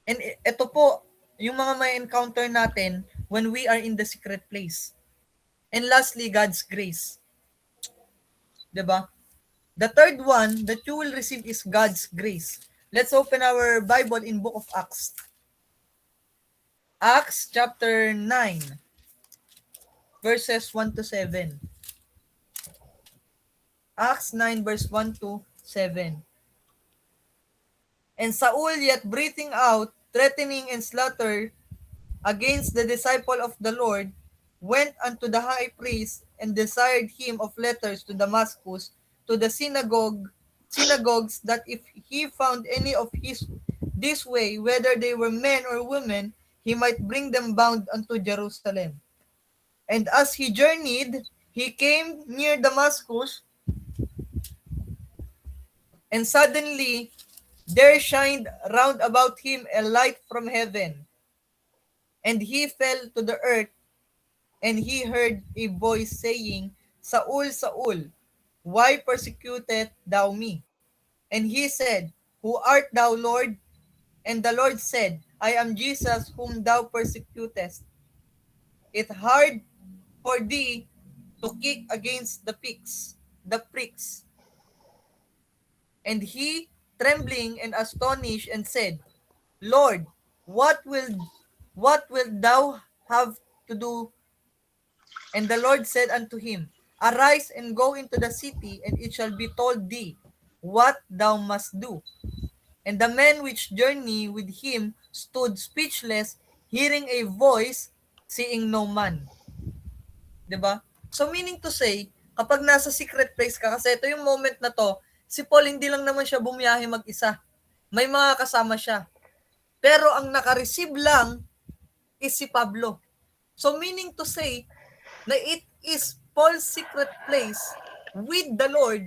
And ito po, yung mga may encounter natin when we are in the secret place. And lastly, God's grace. 'Di ba? The third one that you will receive is God's grace. Let's open our Bible in Book of Acts. Acts chapter 9, verses 1 to 7. Acts 9 verse 1 to 7. And Saul yet breathing out, threatening and slaughter against the disciple of the Lord, went unto the high priest and desired him of letters to Damascus, to the synagogues, that if he found any of his this way, whether they were men or women, he might bring them bound unto Jerusalem. And as he journeyed, he came near Damascus, and suddenly there shined round about him a light from heaven. And he fell to the earth, and he heard a voice saying, Saul, Saul, why persecutest thou me? And he said, Who art thou, Lord? And the Lord said, I am Jesus whom thou persecutest. It hard for thee to kick against the pricks. And he, trembling and astonished, and said, Lord, what wilt thou have to do And the Lord said unto him, Arise and go into the city, and it shall be told thee what thou must do. And the men which journey with him stood speechless, hearing a voice, seeing no man. 'Di ba? So meaning to say, kapag nasa secret place ka, kasi ito yung moment na to, si Paul hindi lang naman siya bumiyahe mag-isa. May mga kasama siya. Pero ang naka-receive lang is si Pablo. So meaning to say, na it is Paul's secret place with the Lord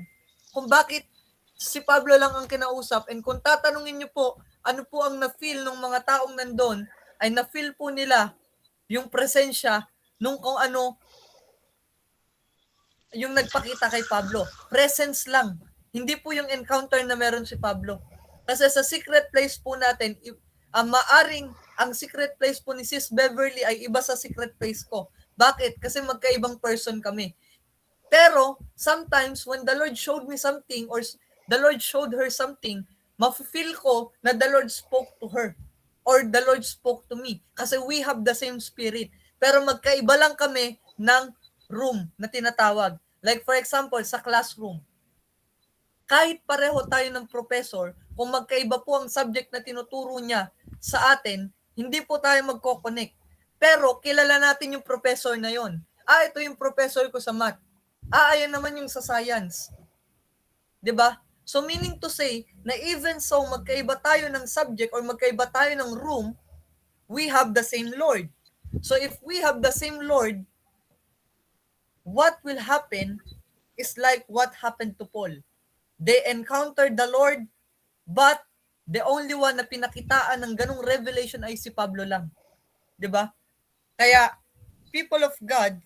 kung bakit si Pablo lang ang kinausap. And kung tatanungin niyo po, ano po ang na-feel ng mga taong nandun, ay na-feel po nila yung presensya nung kung ano yung nagpakita kay Pablo. Presence lang. Hindi po yung encounter na meron si Pablo. Kasi sa secret place po natin, maaring ang secret place po ni Sis Beverly ay iba sa secret place ko. Bakit? Kasi magkaibang person kami. Pero sometimes when the Lord showed me something or the Lord showed her something, ma-feel ko na the Lord spoke to her or the Lord spoke to me. Kasi we have the same spirit. Pero magkaiba lang kami ng room na tinatawag. Like for example, sa classroom. Kahit pareho tayo ng professor, kung magkaiba po ang subject na tinuturo niya sa atin, hindi po tayo magko-connect. Pero kilala natin yung professor na yon. Ito yung professor ko sa math. Ayan naman yung sa science. 'Di ba? So meaning to say, na even so magkaiba tayo ng subject or magkaiba tayo ng room, we have the same Lord. So if we have the same Lord, what will happen is like what happened to Paul. They encountered the Lord, but the only one na pinakitaan ng ganung revelation ay si Pablo lang. 'Di ba? Kaya, people of God,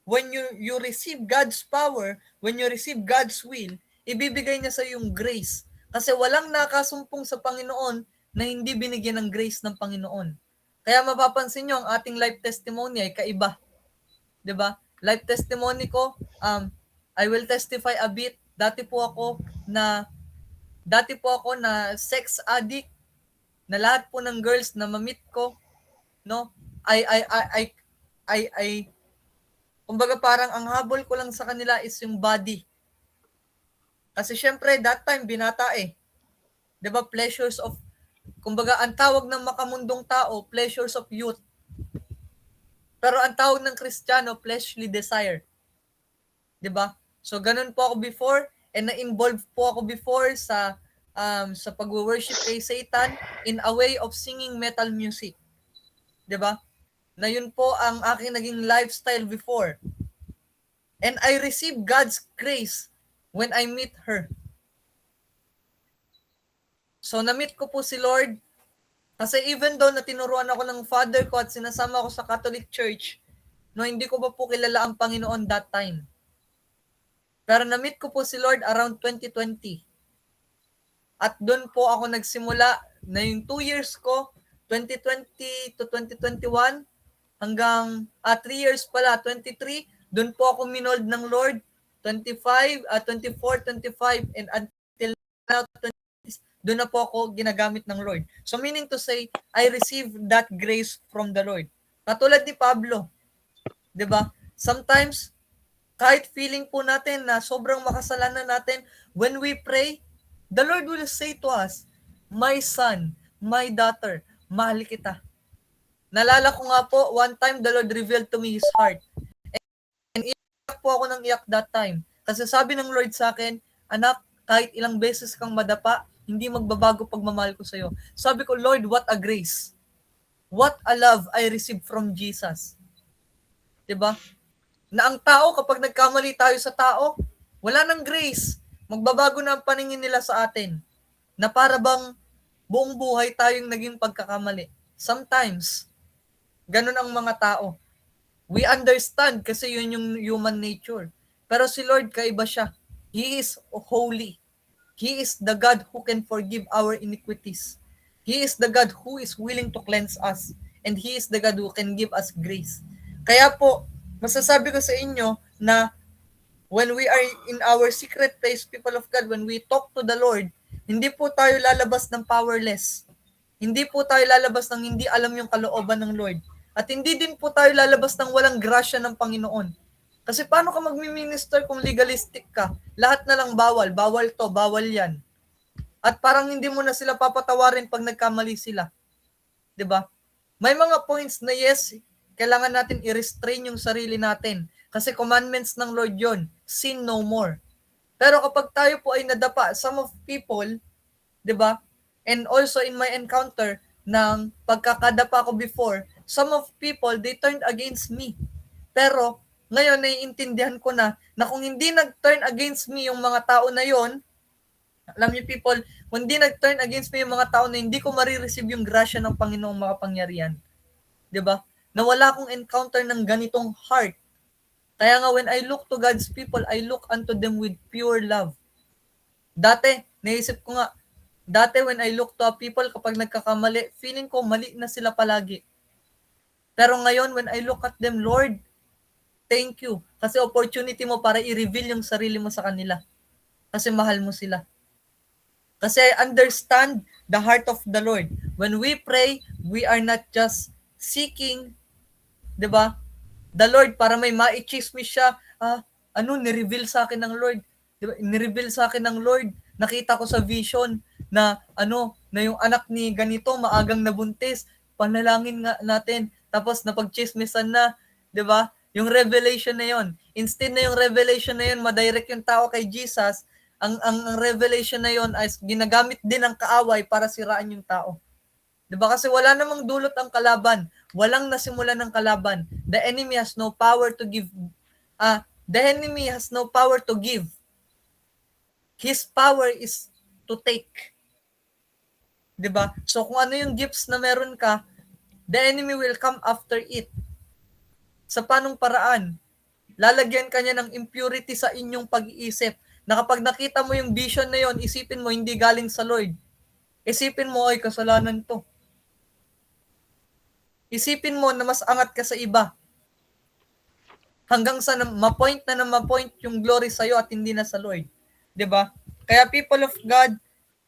when you receive God's power, when you receive God's will, ibibigay niya sa yung grace. Kasi walang nakasumpong sa Panginoon na hindi binigyan ng grace ng Panginoon. Kaya mapapansin niyo ang ating life testimony ay kaiba. 'Di ba? Life testimony ko, I will testify a bit. Dati po ako na sex addict, na lahat po ng girls na ma-meet ko, no? Kumbaga parang ang habol ko lang sa kanila is yung body. Kasi syempre that time binata eh. 'Di ba? Kumbaga ang tawag ng makamundong tao, pleasures of youth. Pero ang tawag ng Kristiyano, fleshly desire. 'Di ba? So ganun po ako before, and na-involve po ako before sa pag-worship kay Satan in a way of singing metal music. 'Di ba? Na yun po ang aking naging lifestyle before. And I receive God's grace when I meet her. So na-meet ko po si Lord kasi even though na tinuruan ako ng father ko at sinasama ako sa Catholic Church, no, hindi ko pa po kilala ang Panginoon that time. Pero na-meet ko po si Lord around 2020. At doon po ako nagsimula na yung 2 years ko, 2020 to 2021, hanggang 3 years pala, 23, doon po ako minold ng Lord, 24, 25, and until now, 20, doon na po ako ginagamit ng Lord. So meaning to say, I received that grace from the Lord. Katulad ni Pablo, 'di ba? Sometimes, kahit feeling po natin na sobrang makasalanan natin, when we pray, the Lord will say to us, my son, my daughter, mahal kita. Nalala ko nga po, one time the Lord revealed to me His heart. And iyak po ako ng iyak that time. Kasi sabi ng Lord sa akin, anak, kahit ilang beses kang madapa, hindi magbabago pagmamahal ko sa'yo. Sabi ko, Lord, what a grace. What a love I received from Jesus. 'Di ba? Na ang tao, kapag nagkamali tayo sa tao, wala nang grace. Magbabago na ang paningin nila sa atin. Na para bang buong buhay tayong naging pagkakamali. Sometimes, ganun ang mga tao. We understand kasi yun yung human nature. Pero si Lord, kaiba siya. He is holy. He is the God who can forgive our iniquities. He is the God who is willing to cleanse us. And He is the God who can give us grace. Kaya po, masasabi ko sa inyo na when we are in our secret place, people of God, when we talk to the Lord, hindi po tayo lalabas ng powerless. Hindi po tayo lalabas ng hindi alam yung kalooban ng Lord. At hindi din po tayo lalabas ng walang grasya ng Panginoon. Kasi paano ka magmi-minister kung legalistic ka? Lahat na lang bawal. Bawal to, bawal yan. At parang hindi mo na sila papatawarin pag nagkamali sila. 'Di ba? May mga points na yes, kailangan natin i-restrain yung sarili natin. Kasi commandments ng Lord yon, sin no more. Pero kapag tayo po ay nadapa, some of people, 'di ba? And also in my encounter ng pagkakadapa ko before, some of people, they turned against me. Pero ngayon naiintindihan ko na kung hindi nag-turn against me yung mga tao na yon, alam niyo people, kung hindi nag-turn against me yung mga tao na hindi ko marireceive yung grasya ng Panginoong makapangyarihan. 'Di ba? Na wala akong encounter ng ganitong heart. Kaya nga when I look to God's people, I look unto them with pure love. Dati, naisip ko nga, dati when I look to a people, kapag nagkakamali, feeling ko mali na sila palagi. Pero ngayon, when I look at them, Lord, thank you. Kasi opportunity mo para i-reveal yung sarili mo sa kanila. Kasi mahal mo sila. Kasi I understand the heart of the Lord. When we pray, we are not just seeking, 'di ba? The Lord para may ma-chismis siya, ni-reveal sa akin ng Lord. 'Di ba? Ni-reveal sa akin ng Lord. Nakita ko sa vision na na yung anak ni ganito maagang nabuntis. Panalangin nga natin. Tapos napag-chismisan na, 'di ba? Yung revelation na yon. Instead na yung revelation na yon, ma-direct yung tao kay Jesus, ang revelation na yon ay ginagamit din ng kaaway para siraan yung tao. 'Di ba? Kasi wala namang dulot ang kalaban. Walang nasimulan ng kalaban. The enemy has no power to give. The enemy has no power to give. His power is to take. 'Di ba? So kung ano yung gifts na meron ka, the enemy will come after it. Sa panong paraan? Lalagyan ka niya ng impurity sa inyong pag-iisip. Na kapag nakita mo yung vision na yon, isipin mo hindi galing sa Lord. Isipin mo, ay kasalanan to. Isipin mo na mas angat ka sa iba. Hanggang sa ma-point yung glory sa iyo at hindi na sa Lord. 'Di ba? Kaya people of God,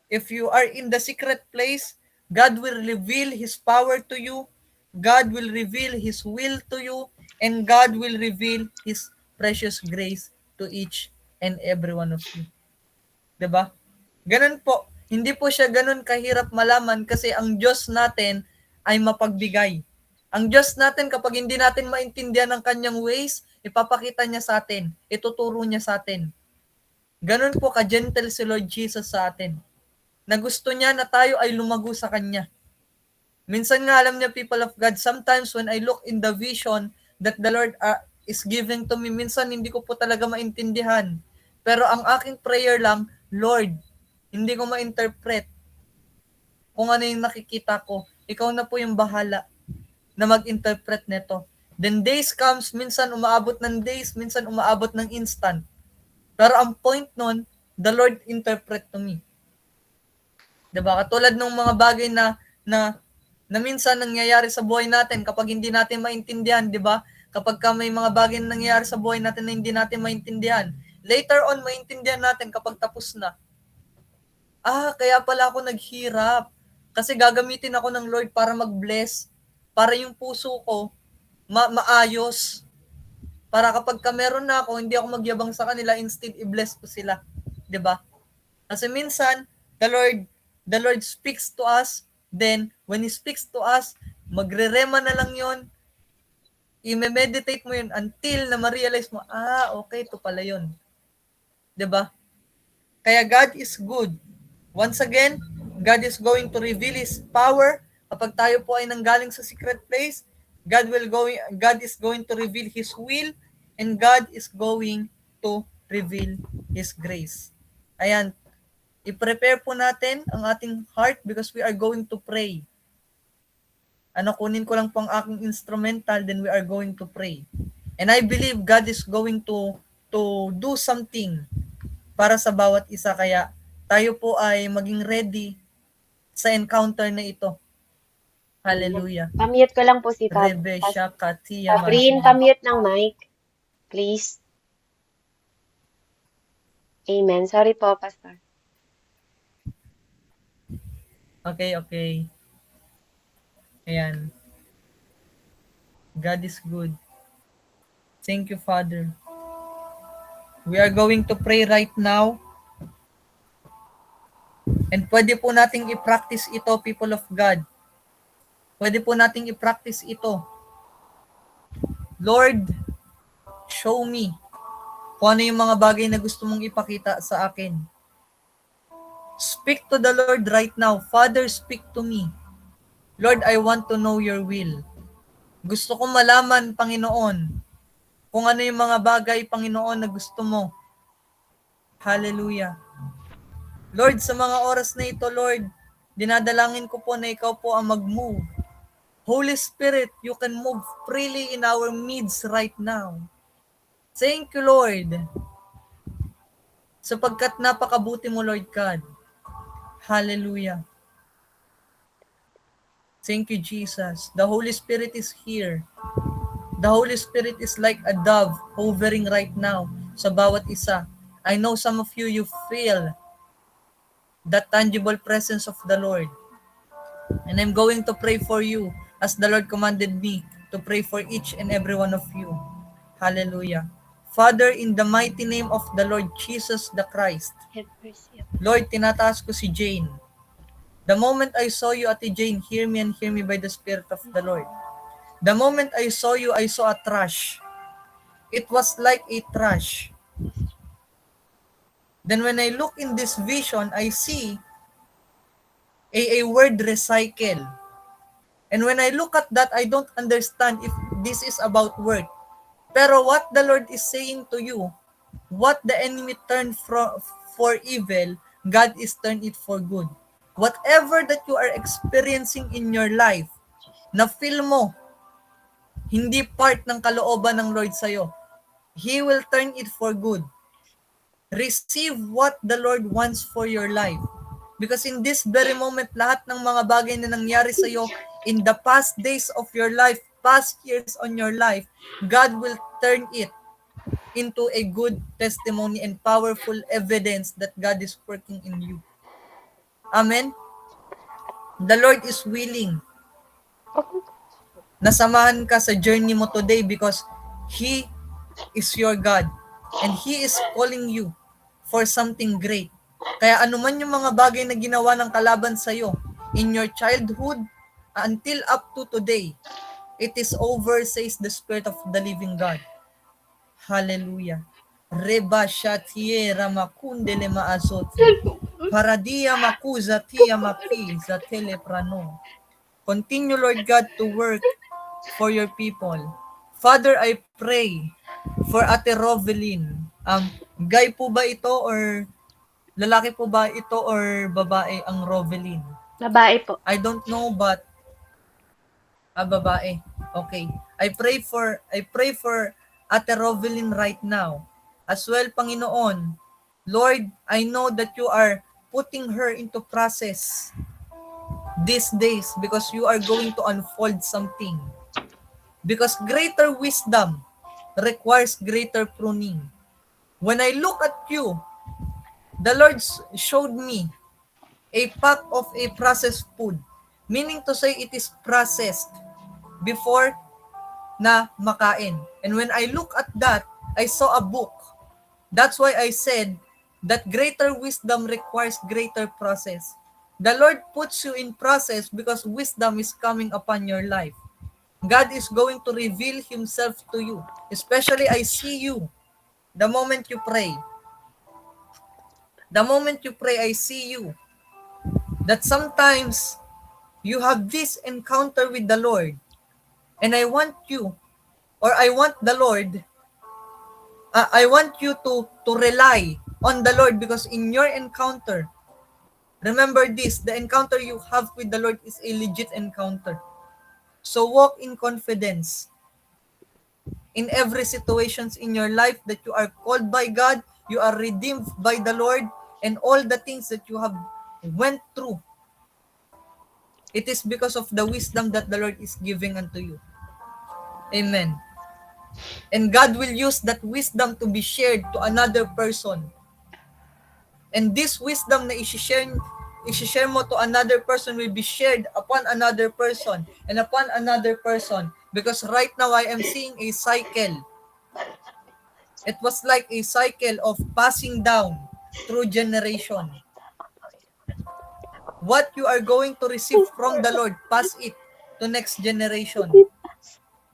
if you are in the secret place, God will reveal His power to you. God will reveal His will to you. And God will reveal His precious grace to each and every one of you. 'Di ba? Ganun po. Hindi po siya ganun kahirap malaman kasi ang Diyos natin ay mapagbigay. Ang Diyos natin, kapag hindi natin maintindihan ang kanyang ways, ipapakita niya sa atin. Ituturo niya sa atin. Ganun po ka-gentle si Lord Jesus sa atin. Na gusto niya na tayo ay lumago sa kanya. Minsan nga, alam niya, people of God, sometimes when I look in the vision that the Lord is giving to me, minsan hindi ko po talaga maintindihan. Pero ang aking prayer lang, Lord, hindi ko ma-interpret kung ano yung nakikita ko. Ikaw na po yung bahala na mag-interpret nito. Then days comes, minsan umaabot ng days, minsan umaabot ng instant. Pero ang point nun, the Lord interpret to me. Diba? Katulad ng mga bagay na minsan nangyayari sa buhay natin kapag hindi natin maintindihan, di ba? Kapag may mga bagay na nangyayari sa buhay natin na hindi natin maintindihan, later on, maintindihan natin kapag tapos na. Kaya pala ako naghirap. Kasi gagamitin ako ng Lord para mag-bless. Para yung puso ko maayos. Para kapag meron na ako, hindi ako magyabang sa kanila, instead i-bless ko sila. 'Di ba? Kasi minsan, the Lord speaks to us, then when He speaks to us, magre-rema na lang yon. I-meditate mo yun until na ma-realize mo, okay, ito pala yun. 'Di ba? Kaya God is good. Once again, God is going to reveal His power. Kapag tayo po ay nanggaling sa secret place, God is going to reveal His will, and God is going to reveal His grace. Ayan, i-prepare po natin ang ating heart because we are going to pray. Kunin ko lang po ang aking instrumental, then we are going to pray. And I believe God is going to do something para sa bawat isa. Kaya tayo po ay maging ready sa encounter na ito. Hallelujah. Pamute ko lang po si Rebe Shakatia. Green, pamute ng mic. Please. Amen. Sorry po, Pastor. Okay. Ayan. God is good. Thank you, Father. We are going to pray right now. And pwede po nating i-practice ito, people of God. Pwede po nating i-practice ito. Lord, show me kung ano yung mga bagay na gusto mong ipakita sa akin. Speak to the Lord right now. Father, speak to me. Lord, I want to know your will. Gusto kong malaman, Panginoon, kung ano yung mga bagay, Panginoon, na gusto mo. Hallelujah. Lord, sa mga oras na ito, Lord, dinadalangin ko po na ikaw po ang mag-move. Holy Spirit, you can move freely in our midst right now. Thank you, Lord, sapagkat napakabuti mo, Lord God. Hallelujah. Thank you, Jesus. The Holy Spirit is here. The Holy Spirit is like a dove hovering right now sa bawat isa. I know some of you, you feel the tangible presence of the Lord. And I'm going to pray for you as the Lord commanded me to pray for each and every one of you. Hallelujah. Father, in the mighty name of the Lord Jesus the Christ, Have mercy. Lord, tinataas ko si Jane. The moment I saw you, Ate Jane, hear me and hear me by the Spirit of the Lord. The moment I saw you, I saw a trash. It was like a trash. Then when I look in this vision, I see a word recycle. And when I look at that, I don't understand if this is about work. Pero what the Lord is saying to you, what the enemy turned for evil, God is turned it for good. Whatever that you are experiencing in your life, na feel mo, hindi part ng kalooban ng Lord sa'yo, He will turn it for good. Receive what the Lord wants for your life. Because in this very moment, lahat ng mga bagay na nangyari sa'yo in the past days of your life, past years on your life, God will turn it into a good testimony and powerful evidence that God is working in you. Amen? The Lord is willing na samahan ka sa journey mo today because He is your God and He is calling you for something great. Kaya anuman yung mga bagay na ginawa ng kalaban sa'yo in your childhood until up to today, it is over, says the Spirit of the living God. Hallelujah. Reba shatie ramakundele maazoti. Paradia makuza tia maki za teleprano. Continue, Lord God, to work for your people. Father, I pray for Ate Rovelyn. Guy po ba ito or lalaki po ba ito or babae ang Rovelyn? Babae po. I don't know but babae. Okay. I pray for Ate Rovelyn right now. As well, Panginoon, Lord, I know that you are putting her into process these days because you are going to unfold something. Because greater wisdom requires greater pruning. When I look at you, the Lord showed me a pack of a processed food, meaning to say it is processed before na makain. And when I look at that, I saw a book. That's why I said that greater wisdom requires greater process. The Lord puts you in process because wisdom is coming upon your life. God is going to reveal Himself to you. Especially I see you the moment you pray. The moment you pray, I see you. That sometimes you have this encounter with the Lord. And I want you, or I want the Lord, I want you to rely on the Lord because in your encounter, remember this, the encounter you have with the Lord is a legit encounter. So walk in confidence in every situations in your life that you are called by God, you are redeemed by the Lord, and all the things that you have went through. It is because of the wisdom that the Lord is giving unto you. Amen. And God will use that wisdom to be shared to another person. And this wisdom na i-share mo to another person will be shared upon another person and upon another person Because right now I am seeing a cycle. It was like a cycle of passing down through generation. What you are going to receive from the Lord, pass it to next generation.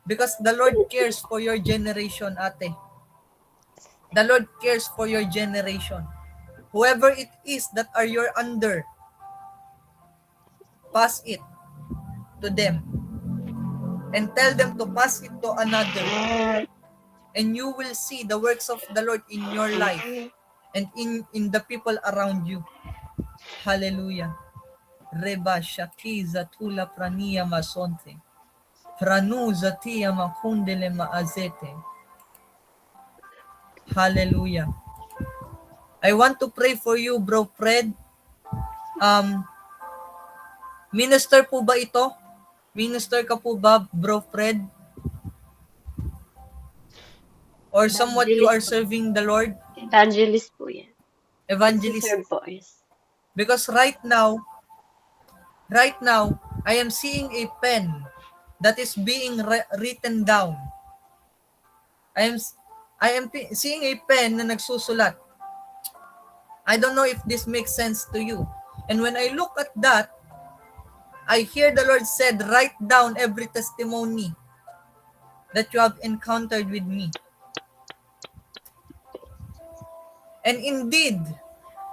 Because the Lord cares for your generation, ate. The Lord cares for your generation. Whoever it is that are your under, pass it to them. And tell them to pass it to another. And you will see the works of the Lord in your life and in the people around you. Hallelujah. Reba shakiza tula prania masonte. Pranuza tia makundele maazete. Hallelujah. I want to pray for you, Bro Fred. Minister po ba ito? Minister ka po ba, Bro Fred? Or somewhat you are Evangelist po. serving the Lord? Evangelist po yan. Evangelist? Nagsiserve po, yes. Because right now, I am seeing a pen that is being written down. I am seeing a pen na nagsusulat. I don't know if this makes sense to you. And when I look at that, I hear the Lord said, write down every testimony that you have encountered with me. And indeed,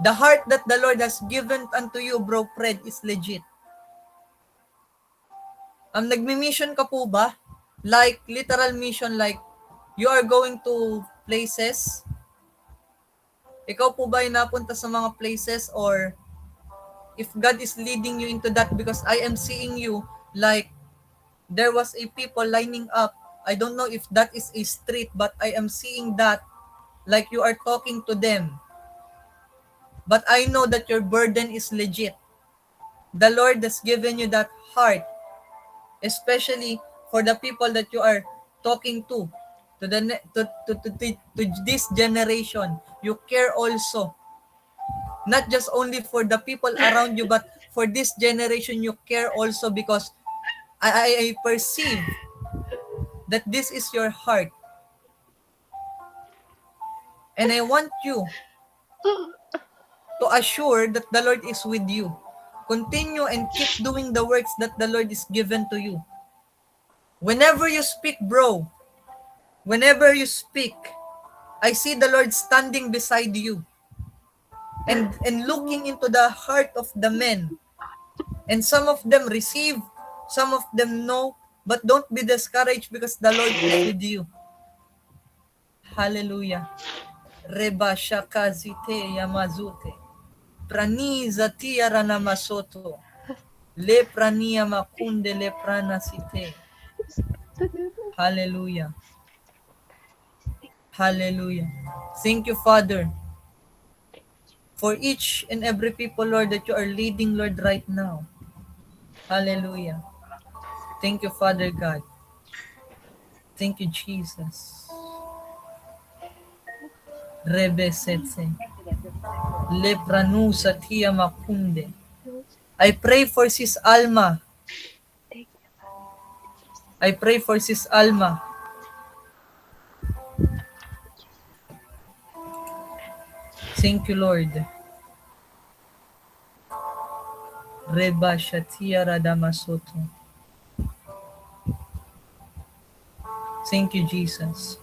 the heart that the Lord has given unto you, Bro Fred, is legit. Nagmi-mission ka po ba? Like, literal mission, like, you are going to places? Ikaw po ba ay napunta sa mga places, or if God is leading you into that? Because I am seeing you like there was a people lining up. I don't know if that is a street, but I am seeing that like you are talking to them. But I know that your burden is legit. The Lord has given you that heart, especially for the people that you are talking to this generation. You care also, not just only for the people around you, but for this generation you care also, because I perceive that this is your heart. And I want you to assure that the Lord is with you. Continue and keep doing the works that the Lord is given to you. Whenever you speak, bro, whenever you speak, I see the Lord standing beside you and looking into the heart of the men. And some of them receive, some of them no, but don't be discouraged, because the Lord is with you. Hallelujah. Reba shakazite yamazute. Praniza tiara namasoto. Le prania makunde le pranasite. Hallelujah. Hallelujah. Thank you, Father, for each and every people, Lord, that you are leading, Lord, right now. Hallelujah. Thank you, Father God. Thank you, Jesus. Rebe setse. Le pranusa tia makunde. I pray for Sis Alma. I pray for Sis Alma. Thank you, Lord. Reba shatia radamasoto. Thank you, Jesus.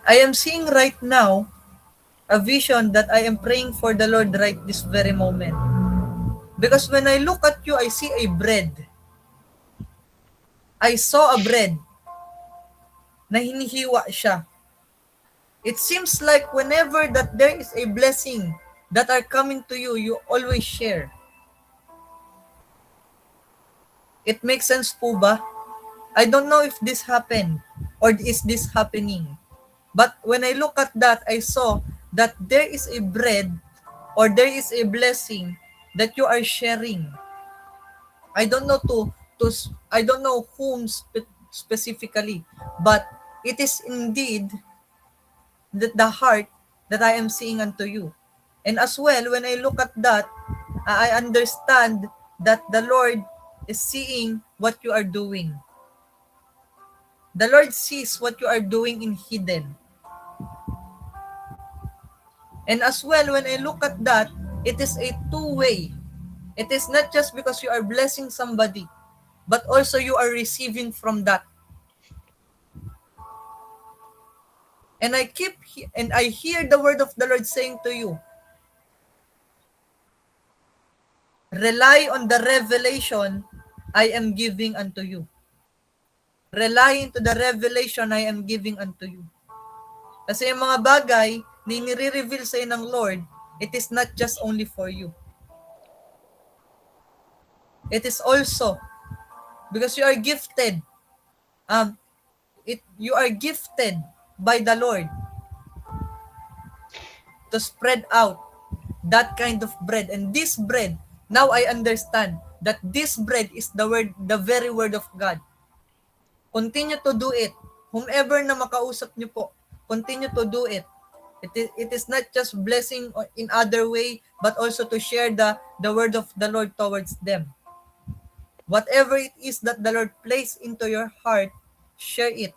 I am seeing right now a vision that I am praying for the Lord right this very moment. Because when I look at you, I see a bread. I saw a bread na hinihiwa siya. It seems like whenever that there is a blessing that are coming to you, you always share. It makes sense po ba? I don't know if this happened or is this happening. But when I look at that, I saw that there is a bread or there is a blessing that you are sharing. I don't know I don't know whom specifically, but it is indeed the heart that I am seeing unto you. And as well, when I look at that, I understand that the Lord is seeing what you are doing. The Lord sees what you are doing in hidden. And as well, when I look at that, it is a two-way. It is not just because you are blessing somebody, but also you are receiving from that. And I hear the word of the Lord saying to you, rely on the revelation I am giving unto you. Rely into the revelation I am giving unto you. Kasi yung mga bagay na nire-reveal sa'yo ng Lord, it is not just only for you. It is also because you are gifted. You are gifted by the Lord to spread out that kind of bread. And this bread, now I understand that this bread is the very word of God. Continue to do it. Whomever na makausap niyo po, continue to do it. It is not just blessing in other way, but also to share the word of the Lord towards them. Whatever it is that the Lord placed into your heart, share it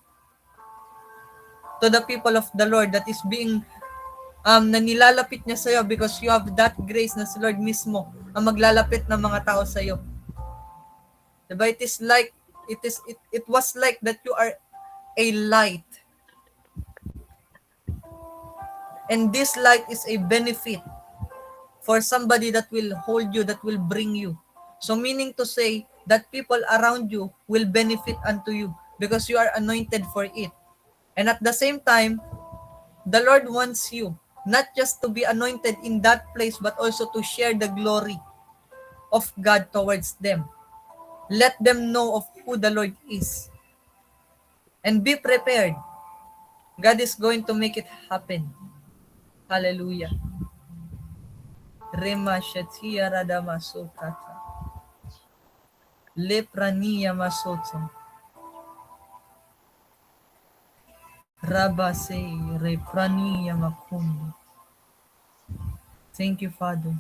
to the people of the Lord that is being na nilalapit niya sa'yo because you have that grace na si Lord mismo ang maglalapit ng mga tao sa'yo. Diba? It was like that you are a light. And this light is a benefit for somebody that will hold you, that will bring you. So meaning to say that people around you will benefit unto you because you are anointed for it. And at the same time, the Lord wants you not just to be anointed in that place, but also to share the glory of God towards them. Let them know of who the Lord is. And be prepared. God is going to make it happen. Hallelujah. Rema Shatia Radamasokata. Leprania Masoto. Rabase Reprania Makundi. Thank you, Father.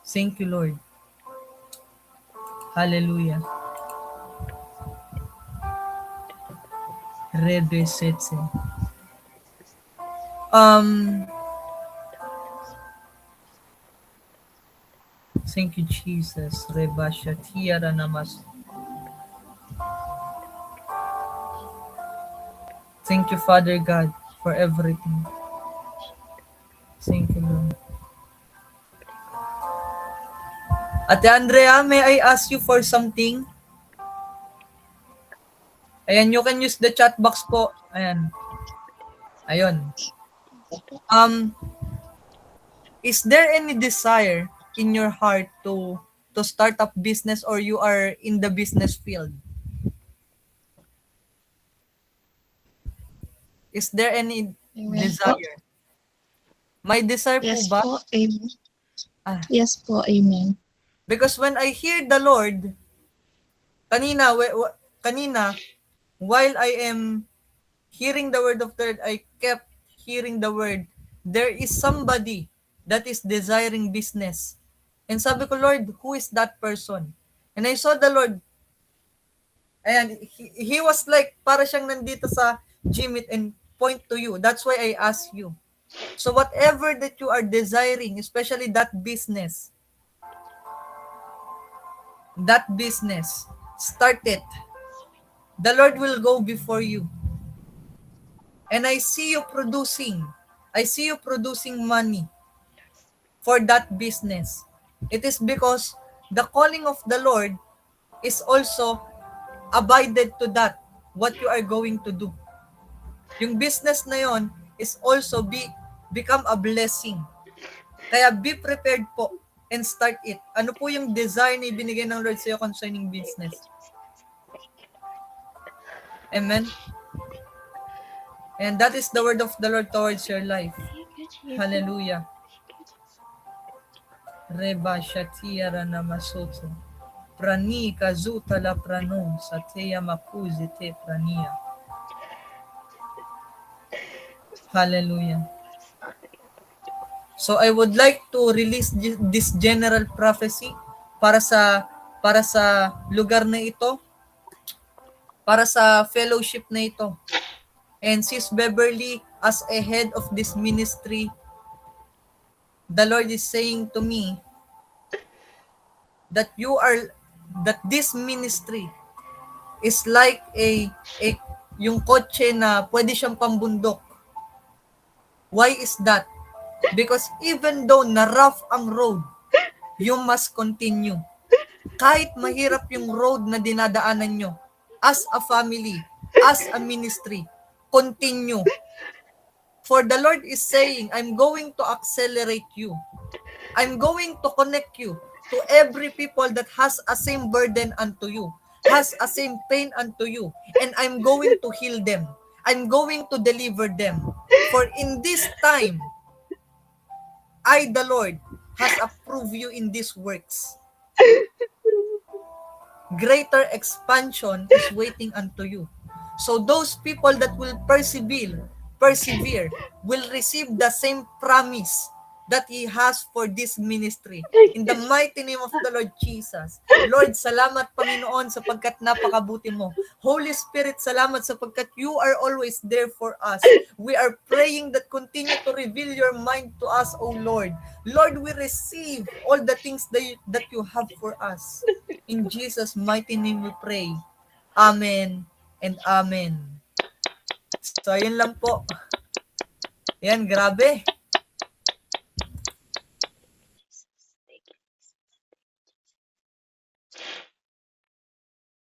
Thank you, Lord. Hallelujah. Rebe Setse. Thank you, Jesus. Reba Shatia Ranamas. Thank you, Father God, for everything. Thank you, Lord. Ate Andrea, may I ask you for something? Ayan, you can use the chat box po. Ayan. Ayun. Is there any desire in your heart to start up business or you are in the business field? Is there any Amen desire? May desire Yes po ba? po, amen. Ah. Yes po, amen. Because when I hear the Lord, kanina, while I am hearing the word of the Lord, I kept hearing the word, there is somebody that is desiring business. And sabi ko, Lord, who is that person? And I saw the Lord, and he was like, para siyang nandito sa Jimit and point to you. That's why I asked you. So whatever that you are desiring, especially that business, start it. The Lord will go before you. And I see you producing money for that business. It is because the calling of the Lord is also abided to that, what you are going to do. Yung business na yon is also become a blessing. Kaya be prepared po and start it. Ano po yung desire na ibinigay ng Lord sa iyo concerning business? Amen? And that is the word of the Lord towards your life. Hallelujah. Reba Shatia Ranamasoto. Prani Kazuta la Pranon Sateya Makuzi te Prania. Hallelujah. So I would like to release this general prophecy para sa lugar na ito. para sa fellowship na ito. And Sis Beverly, as a head of this ministry, the Lord is saying to me that that this ministry is like yung kotse na pwede siyang pambundok. Why is that? Because even though na rough ang road, you must continue. Kahit mahirap yung road na dinadaanan nyo, as a family, as a ministry, continue. For the Lord is saying, I'm going to accelerate you. I'm going to connect you to every people that has a same burden unto you, has a same pain unto you, and I'm going to heal them. I'm going to deliver them. For in this time, I, the Lord, has approved you in these works. Greater expansion is waiting unto you. So those people that will persevere, will receive the same promise that He has for this ministry. In the mighty name of the Lord Jesus. Lord, salamat Panginoon sapagkat napakabuti mo. Holy Spirit, salamat sapagkat you are always there for us. We are praying that continue to reveal your mind to us, O Lord. Lord, we receive all the things that you have for us. In Jesus' mighty name we pray. Amen and amen. So, ayun lang po. Yan, grabe.